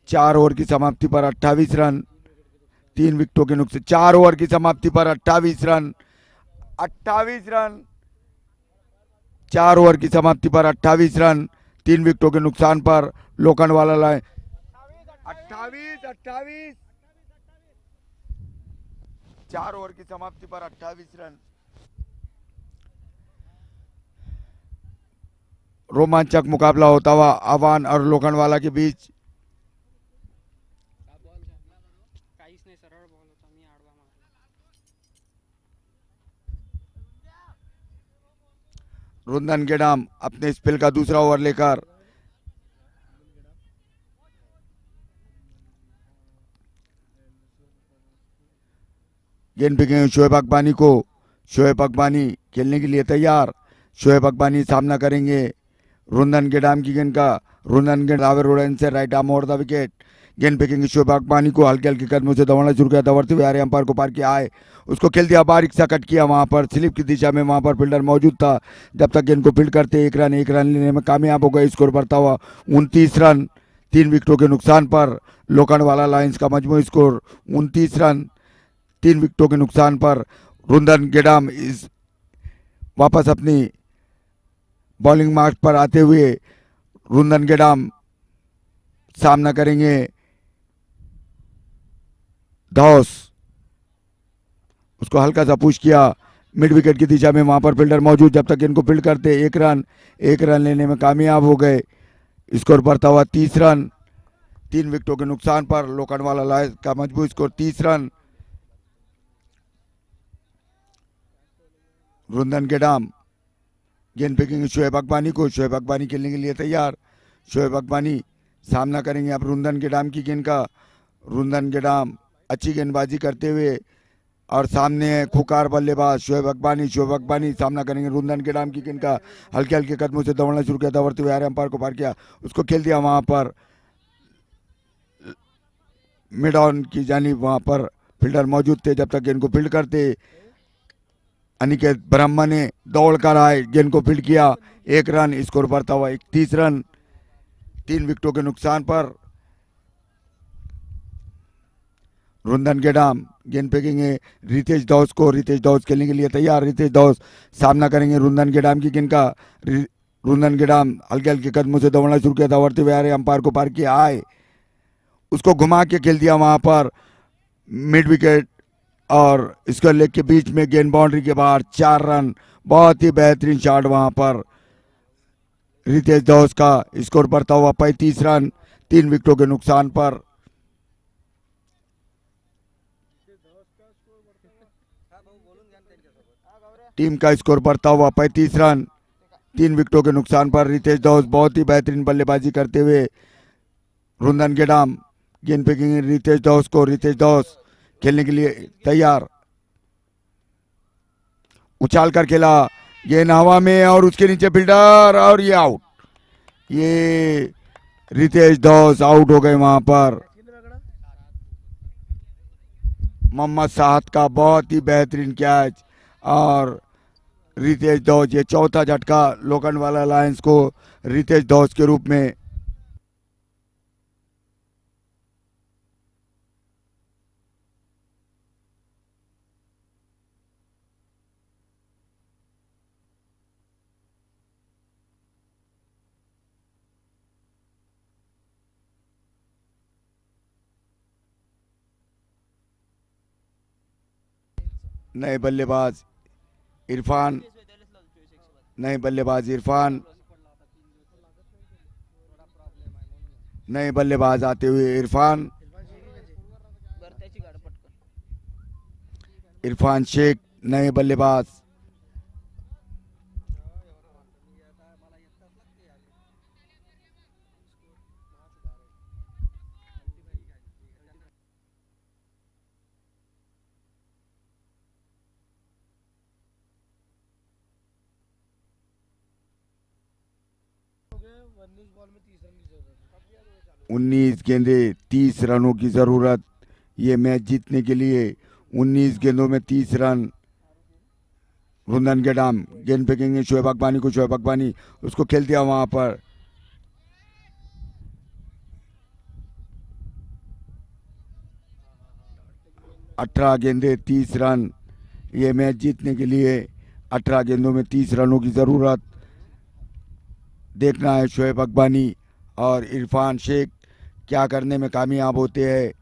4 ओवर की समाप्ति पर 28 रन 3 विकेटों के नुकसान। 4 ओवर की समाप्ति पर 28 रन। 28 रन 4 ओवर की समाप्ति पर 28 रन 3 विकेटों के नुकसान पर। लोखंडवाला लाए 28 4 ओवर की समाप्ति पर 28 रन। रोमांचक मुकाबला होता हुआ अवान और लोखंडवाला के बीच। काहीच नाही, सरळ बॉल होता, मी आडवा मारला. रुंदन गेडाम अपने स्पेल का दूसरा ओवर लेकर गेंद फेंकेंगे शोएब अकबानी को। शोएब अकबानी खेलने के लिए तैयार। शोएब अकबानी सामना करेंगे रुंदन गेडाम की गेंद का। रुंदन गेंद आवर रोडन से right arm over the wicket. गेंद फेंकेंगे शोएब अकबानी को। हल्के हल्के कदमों से दौड़ना शुरू किया, दौड़ते हुए आ रहे अंपायर को पार किया, आए उसको खेल दिया, बारीक सा कट किया वहां पर। स्लिप की दिशा में वहां पर फील्डर मौजूद था जब तक गेंद को फील्ड करते 1 रन। 1 रन लेने में कामयाब हो गए। स्कोर बढ़ता हुआ 29 रन 3 विकेटों के नुकसान पर। लोखंडवाला लायंस का मजमूई स्कोर 29 रन 3 विकेटों के नुकसान पर। रुंदन गेडाम इस वापस अपनी बॉलिंग मार्क पर आते हुए रुंदन गेडाम सामना करेंगे धौस। उसको हल्का सा पुश किया मिड विकेट की दिशा में, वहां पर फील्डर मौजूद जब तक इनको फील्ड करते 1 रन। 1 रन लेने में कामयाब हो गए। स्कोर बढ़ता हुआ 30 रन 3 विकेटों के नुकसान पर। लोखंडवाला लायंस का मजबूत स्कोर 30 रन। रुंदन गेडाम गेंद फेंकेंगे शोएब अकबानी को। शोएब अकबानी खेलने के लिए तैयार। शोएब अकबानी सामना करेंगे अब रुंदन गेडाम की गेंद का। रुंदन गेडाम अच्छी गेंदबाजी करते हुए और सामने है खुकार बल्लेबाज शोएब अकबानी। शोएब अकबानी सामना करेंगे रुंदन गेडाम की गेंद का। हल्के हल्के कदमों से दौड़ना शुरू किया, दौड़ते हुए आ रहे अंपायर को पार किया, उसको खेल दिया वहां पर मिड ऑन की जानिब। वहां पर फील्डर मौजूद थे जब तक गेंद को फील्ड करते। अनिकेत ब्रह्मा ने दौड़ कर आए, गेंद को फील्ड किया, 1 रन। स्कोर बढ़ता हुआ 31 रन 3 विकेटों के नुकसान पर। रुंदन गेडाम गेंद फेंकेंगे रितेश दौस को। रितेश दौस खेलने के लिए तैयार। रितेश दौस सामना करेंगे रुंदन गेडाम की गेंद का। रुंदन गेडाम हल्के हल्के कदमों से दौड़ना शुरू किया, दौड़ते हुए आ रहे अंपायर को पार किया, आए उसको घुमा के खेल दिया वहां पर मिड विकेट और स्क्वायर लेग के बीच में गेंद बाउंड्री के बाहर 4 रन। बहुत ही बेहतरीन शॉट वहां पर रितेश दौस का। स्कोर बढ़ता हुआ 35 रन 3 विकेटों के नुकसान पर। टीम का स्कोर बढ़ता हुआ 35 रन 3 विकेटों के नुकसान पर रितेश दौस बहुत ही बेहतरीन बल्लेबाजी करते हुए रुंदन गेडाम गेंद फेंकेंगे रितेश दौस को। रितेश दौस खेलने के लिए तैयार, उछाल कर खेला, गेंद हवा में और उसके नीचे फील्डर और ये आउट। ये रितेश दौस आउट हो गए वहां पर। मोहम्मद साहद का बहुत ही बेहतरीन कैच और रितेश दौस, ये चौथा झटका लोखंडवाला लायंस को रितेश दौस के रूप में। नए बल्लेबाज इरफान, नए बल्लेबाज इरफान, नए बल्लेबाज आते हुए इरफान, इरफान शेख नए बल्लेबाज। बॉल में 30 रन की जरूरत 19 गेंदे 30 रनों की जरूरत ये मैच जीतने के लिए। 19 गेंदों में 30 रन। रुंदन गेडाम गेंद फेंकेंगे शोएब अकबानी को। शोएब अकबानी उसको खेल दिया वहां पर। अठारह गेंदे 30 रन ये मैच जीतने के लिए। 18 गेंदों में 30 रनों की जरूरत। देखना है शोएब अकबानी और इरफान शेख क्या करने में कामयाब होते हैं।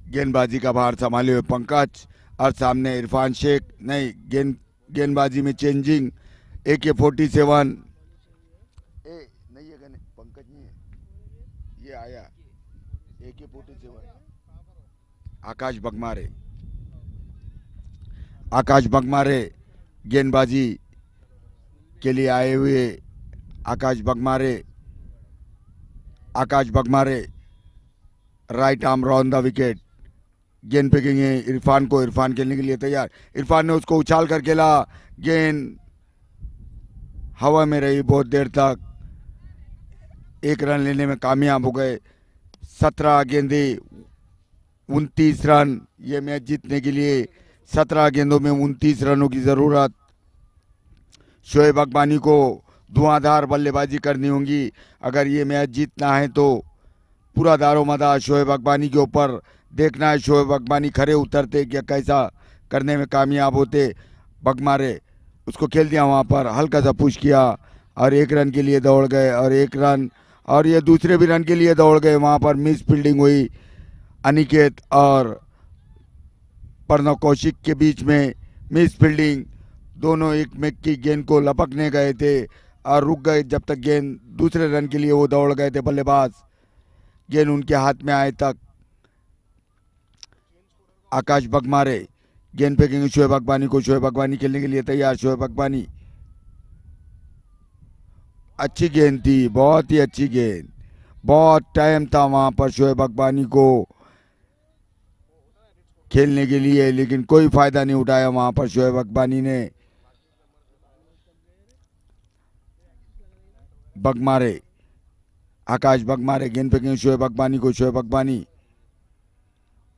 गेंदबाजी का भार संभाले हुए पंकज और सामने इरफान शेख। नहीं, गेंदबाजी में चेंजिंग। AK-47 नहीं है, पंकज नहीं है, ये आया AK-47 आकाश बगमारे। आकाश बगमारे गेंदबाजी के लिए आए हुए। Akash Bagmare, Akash Bagmare right arm on the wicket. गेंद फेंकेंगे इरफान को। इरफान खेलने के लिए तैयार। इरफान ने उसको उछाल कर खेला, गेंद हवा में रही बहुत देर तक। 1 रन लेने में कामयाब हो गए। 17 गेंदे 29 रन ये मैच जीतने के लिए। 17 गेंदों में 29 रनों की जरूरत। शोएब अकबानी को धुआंधार बल्लेबाजी करनी होगी अगर ये मैच जीतना है तो। पूरा दारोमदार शोएब अकबानी के ऊपर। देखना है शोएब अकबानी खरे उतरते क्या, कैसा करने में कामयाब होते। बगमारे उसको खेल दिया वहां पर, हल्का सा पुश किया और 1 रन के लिए दौड़ गए और 1 रन और ये दूसरे भी रन के लिए दौड़ गए। वहां पर मिस फील्डिंग हुई। अनिकेत और प्रणव कौशिक के बीच में मिस फील्डिंग। दोनों एक में की गेंद को लपकने गए थे और रुक गए जब तक गेंद दूसरे रन के लिए वो दौड़ गए थे बल्लेबाज, गेंद उनके हाथ में आए तक। आकाश बगमारे गेंद फेंकेंगे शोएब अकबानी को। शोएब अकबानी खेलने के लिए तैयार। शोएब अकबानी, अच्छी गेंद थी, बहुत ही अच्छी गेंद। बहुत टाइम था वहां पर शोएब अकबानी को खेलने के लिए, लेकिन कोई फायदा नहीं उठाया वहां पर शोएब अकबानी ने। बगमारे, आकाश बगमारे, गेंद पे गेंद शोएब अकबानी को, शोएब अकबानी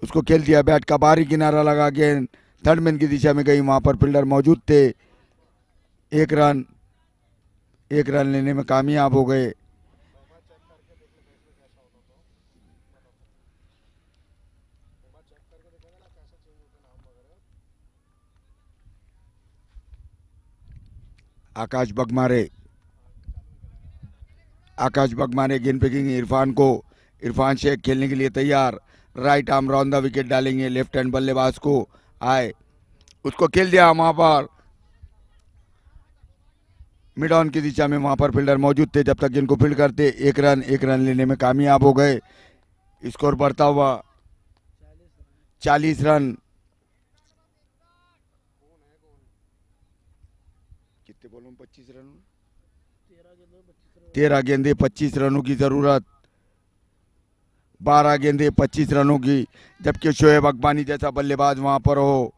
उसको खेल दिया, बैट का बाहरी किनारा लगा, गेंद थर्ड मैन की दिशा में गई, वहां पर फील्डर मौजूद थे, एक रन लेने में कामयाब हो गए। आकाश बगमारे गेंद पे गेंद इरफान को, इरफान शेख खेलने के लिए तैयार, right arm round the wicket डालेंगे, लेफ्ट हैंड बल्लेबाज को आए, उसको खेल दिया वहां पर मिड ऑन की दिशा में, वहां पर फील्डर मौजूद थे, जब तक गेंद को फील्ड करते, एक रन लेने में कामयाब हो गए। स्कोर बढ़ता हुआ 40 रन। कितने बॉलों में 25 रन? 13 गेंदे 25 रनों की जरूरत, 12 गेंदे 25 रनों की, जबकि शोएब अकबानी जैसा बल्लेबाज वहां पर हो।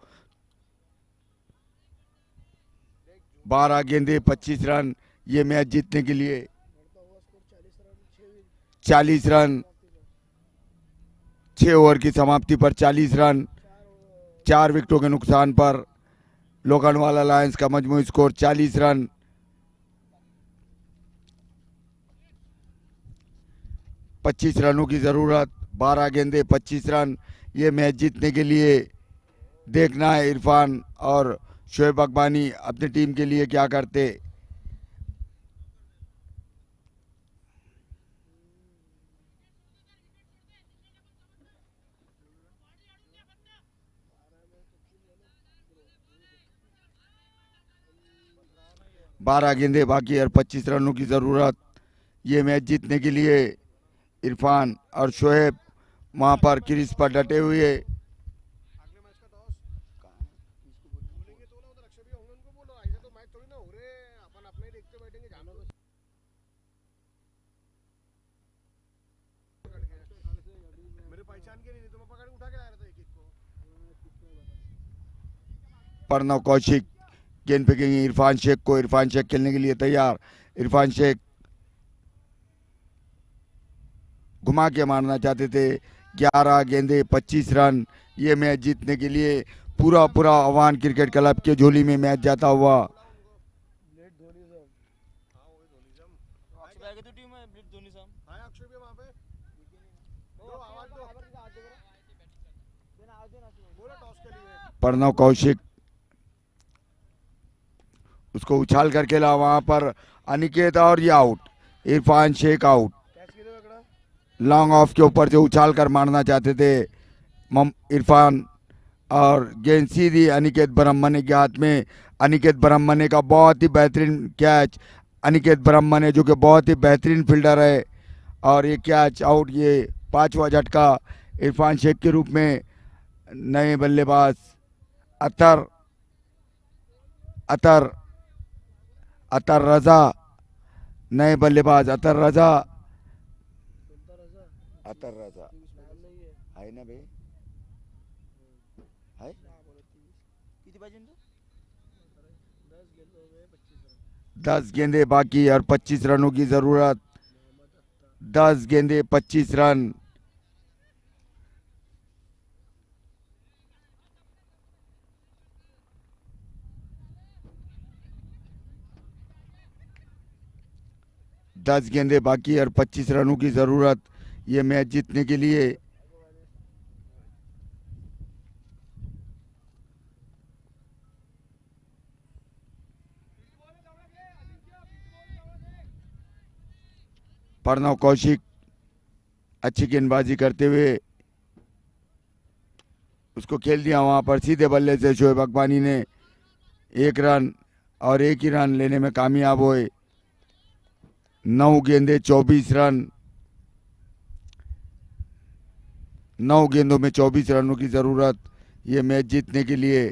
12 गेंदे 25 रन, ये मैच जीतने के लिए 40 रन, 6 ओवर की समाप्ति पर 40 रन, 4 विकेटों के नुकसान पर लोखंडवाला लायंस का मजमूई स्कोर 40 रन। 25 रनों की जरूरत, 12 गेंदे 25 रन, ये मैच जीतने के लिए देखना है इरफान और शोएब अकबानी अपनी टीम के लिए क्या करते। बारह गेंदे बाकी और 25 रनों की जरूरत, ये मैच जीतने के लिए इरफान और शोएब वहां पर क्रीज पर डटे हुए। अगले मैच का टॉस बोलेंगे तो ना उधर अक्षय भी होंगे, उनको बोलो ऐसे तो मैच थोड़ी ना हो रहे, अपन अपने ही देखते बैठेंगे जानो को। मेरे पहचान के नहीं, तो मैं पकड़ के उठा के लाया था एक एक को। प्रणव कौशिक गेंद पे गई इरफान शेख को, इरफान शेख खेलने के लिए तैयार, इरफान शेख घुमा के मारना चाहते थे। 11 गेंदे 25 रन, ये मैच जीतने के लिए पूरा आह्वान क्रिकेट क्लब के झोली में मैच जाता हुआ। प्रणव कौशिक उसको उछाल कर खेला, वहां पर अनिकेत और ये out, Irfan Sheikh out. Long off के ऊपर से उछाल कर मारना चाहते थे इरफान और गेंद सीधी अनिकेत ब्रह्मने के हाथ में। अनिकेत ब्रह्मने का बहुत ही बेहतरीन कैच, अनिकेत ब्रह्मने जो कि बहुत ही बेहतरीन फील्डर है, और ये कैच आउट, ये 5वां झटका इरफान शेख के रूप में। नए बल्लेबाज अतर रजा, नए बल्लेबाज अतर रजा है ना भाई, है 10 गेंदे बाकी और 25 रनों की जरूरत, 10 गेंदे 25 रन। दस गेंदे बाकी और 25 रनों की जरूरत, ये मैच जीतने के लिए। प्रणव कौशिक अच्छी गेंदबाजी करते हुए उसको खेल दिया, वहां पर सीधे बल्ले से शोएब अकबानी ने 1 रन और 1 ही रन लेने में कामयाब हुए। 9 गेंदे 24 रन, 9 गेंदों में 24 रनों की जरूरत, ये मैच जीतने के लिए।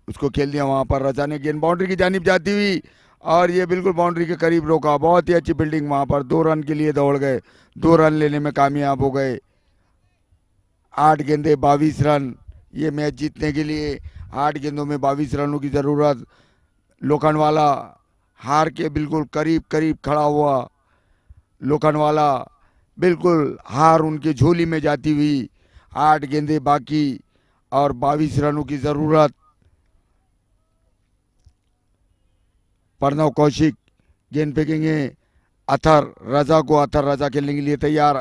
उसको खेल दिया, वहां पर रजा ने गेंद बाउंड्री की जानिब जाती हुई और ये बिल्कुल बाउंड्री के करीब रोका, बहुत ही अच्छी फील्डिंग, वहां पर 2 रन के लिए दौड़ गए, 2 रन लेने में कामयाब हो गए। 8 गेंदे 22 रन, ये मैच जीतने के लिए 8 गेंदों में 22 रनों की ज़रूरत। लोखंडवाला हार के बिल्कुल करीब करीब खड़ा हुआ। लोखंडवाला बिल्कुल हार उनकी झोली में जाती हुई। 8 गेंदे बाकी और 22 रनों की ज़रूरत। प्रणव कौशिक गेंद फेंकेंगे अतर रजा को। अतर रजा खेलने के लिए तैयार।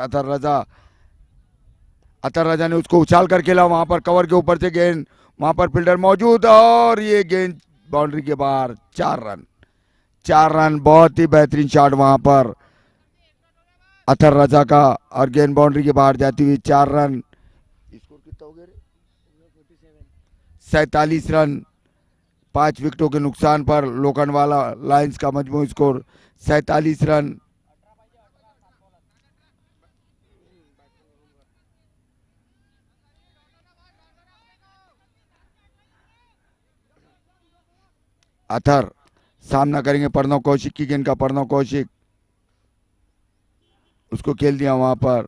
अतर रजा ने उसको उछाल कर खेला, वहां पर कवर के ऊपर से गेंद, वहां पर फील्डर मौजूद और ये गेंद बाउंड्री के बाहर। 4 रन। 4 रन, बहुत ही बेहतरीन शॉट वहां पर अतर रजा का और गेंद बाउंड्री के बाहर जाती हुई। 4 रन। स्कोर कितना हो गया रे? 47 रन। 5 विकेटों के नुकसान पर लोखंडवाला लायंस का मजमू स्कोर 47 रन। अथर सामना करेंगे प्रणव कौशिक की गेंद का। प्रणव कौशिक उसको खेल दिया वहां पर।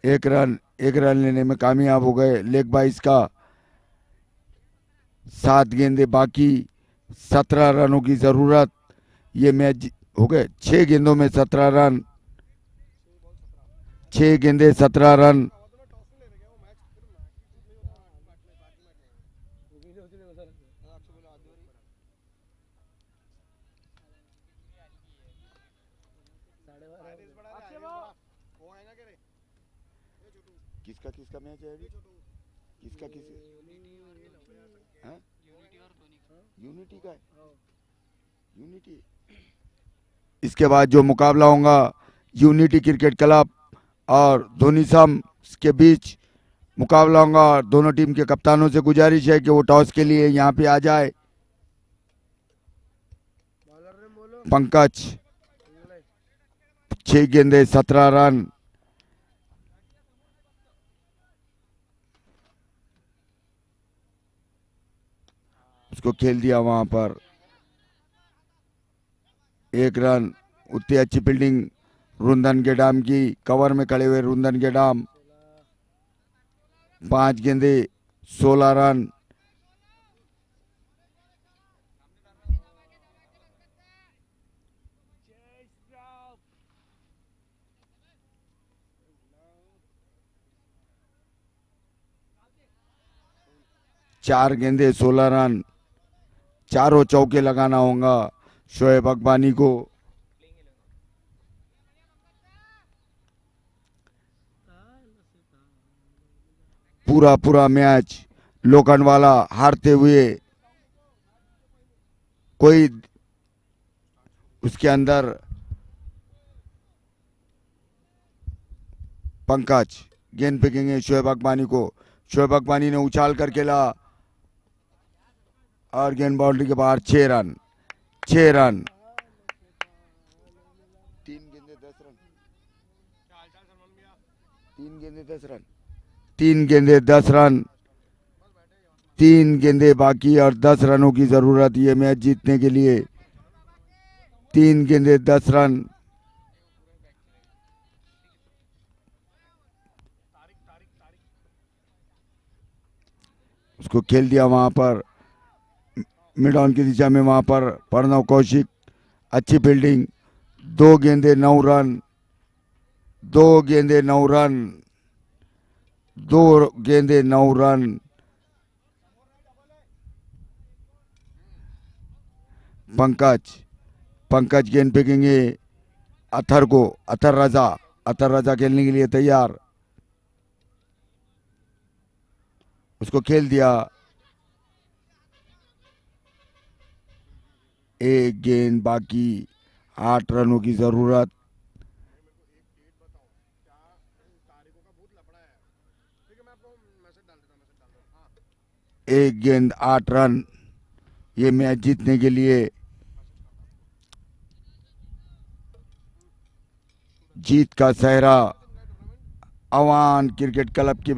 1 रन लेने में कामयाब हो गए। लेग बाइस का 7 गेंदे बाकी, 17 रनों की जरूरत। ये मैच हो गए 6 गेंदों में 17 रन। 6 गेंदे 17 रन। किसका मैच है अभी? किसका यूनिटी का है। यूनिटी। इसके बाद जो मुकाबला होगा यूनिटी क्रिकेट क्लब और धोनीसम के बीच मुकाबला होगा। दोनों टीम के कप्तानों से गुजारिश है कि वो टॉस के लिए यहाँ पे आ जाए। पंकज 6 गेंदे 17 रन। उसको खेल दिया वहां पर। 1 रन। उतनी अच्छी फील्डिंग रुंदन गेडाम की। कवर में खड़े हुए रुंदन गेडाम। 5 गेंदे 16 रन। चार गेंदे 16 रन। चारों चौके लगाना होगा शोएब अकबानी को। पूरा मैच लोखंडवाला हारते हुए, कोई उसके अंदर पंकज गेंद फेंकेंगे शोएब अकबानी को। शोएब अकबानी ने उछाल कर खेला और गेंद बाउंड्री के बाहर। 6 रन। 6 रन। 3 गेंदे 10 रन। 3 गेंदे 10 रन। 3 गेंदे 10 रन। 3 गेंदे बाकी और 10 रनों की जरूरत ये मैच जीतने के लिए। 3 गेंदे 10 रन। उसको खेल दिया वहां पर मिड ऑन की दिशा में। वहां पर प्रणव कौशिक, अच्छी फील्डिंग। 2 गेंदे 9 रन। 2 गेंदे 9 रन। 2 गेंदे 9 रन। पंकज गेंद फेंकेंगे अथर को। अथर रजा खेलने के लिए तैयार। उसको खेल दिया। 1 गेंद बाकी, 8 रनों की जरूरत। एक गेंद 8 रन। ये मैच जीतने के लिए जीत का सहरा अवान क्रिकेट क्लब के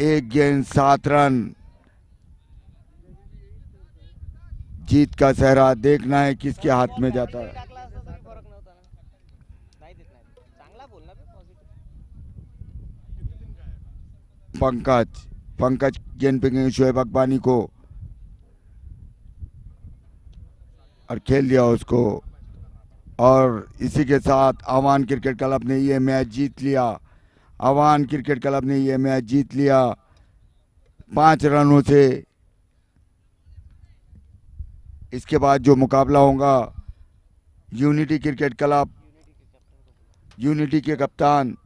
1 गेंद 7 रन। जीत का सहरा देखना है किसके हाथ में जाता है। पंकज गेंद पे शोएब अकबानी को और खेल दिया उसको। और इसी के साथ आवान क्रिकेट क्लब ने ये मैच जीत लिया। आवान क्रिकेट क्लब ने ये मैच जीत लिया 5 रनों से। इसके बाद जो मुकाबला होगा यूनिटी क्रिकेट क्लब, यूनिटी के कप्तान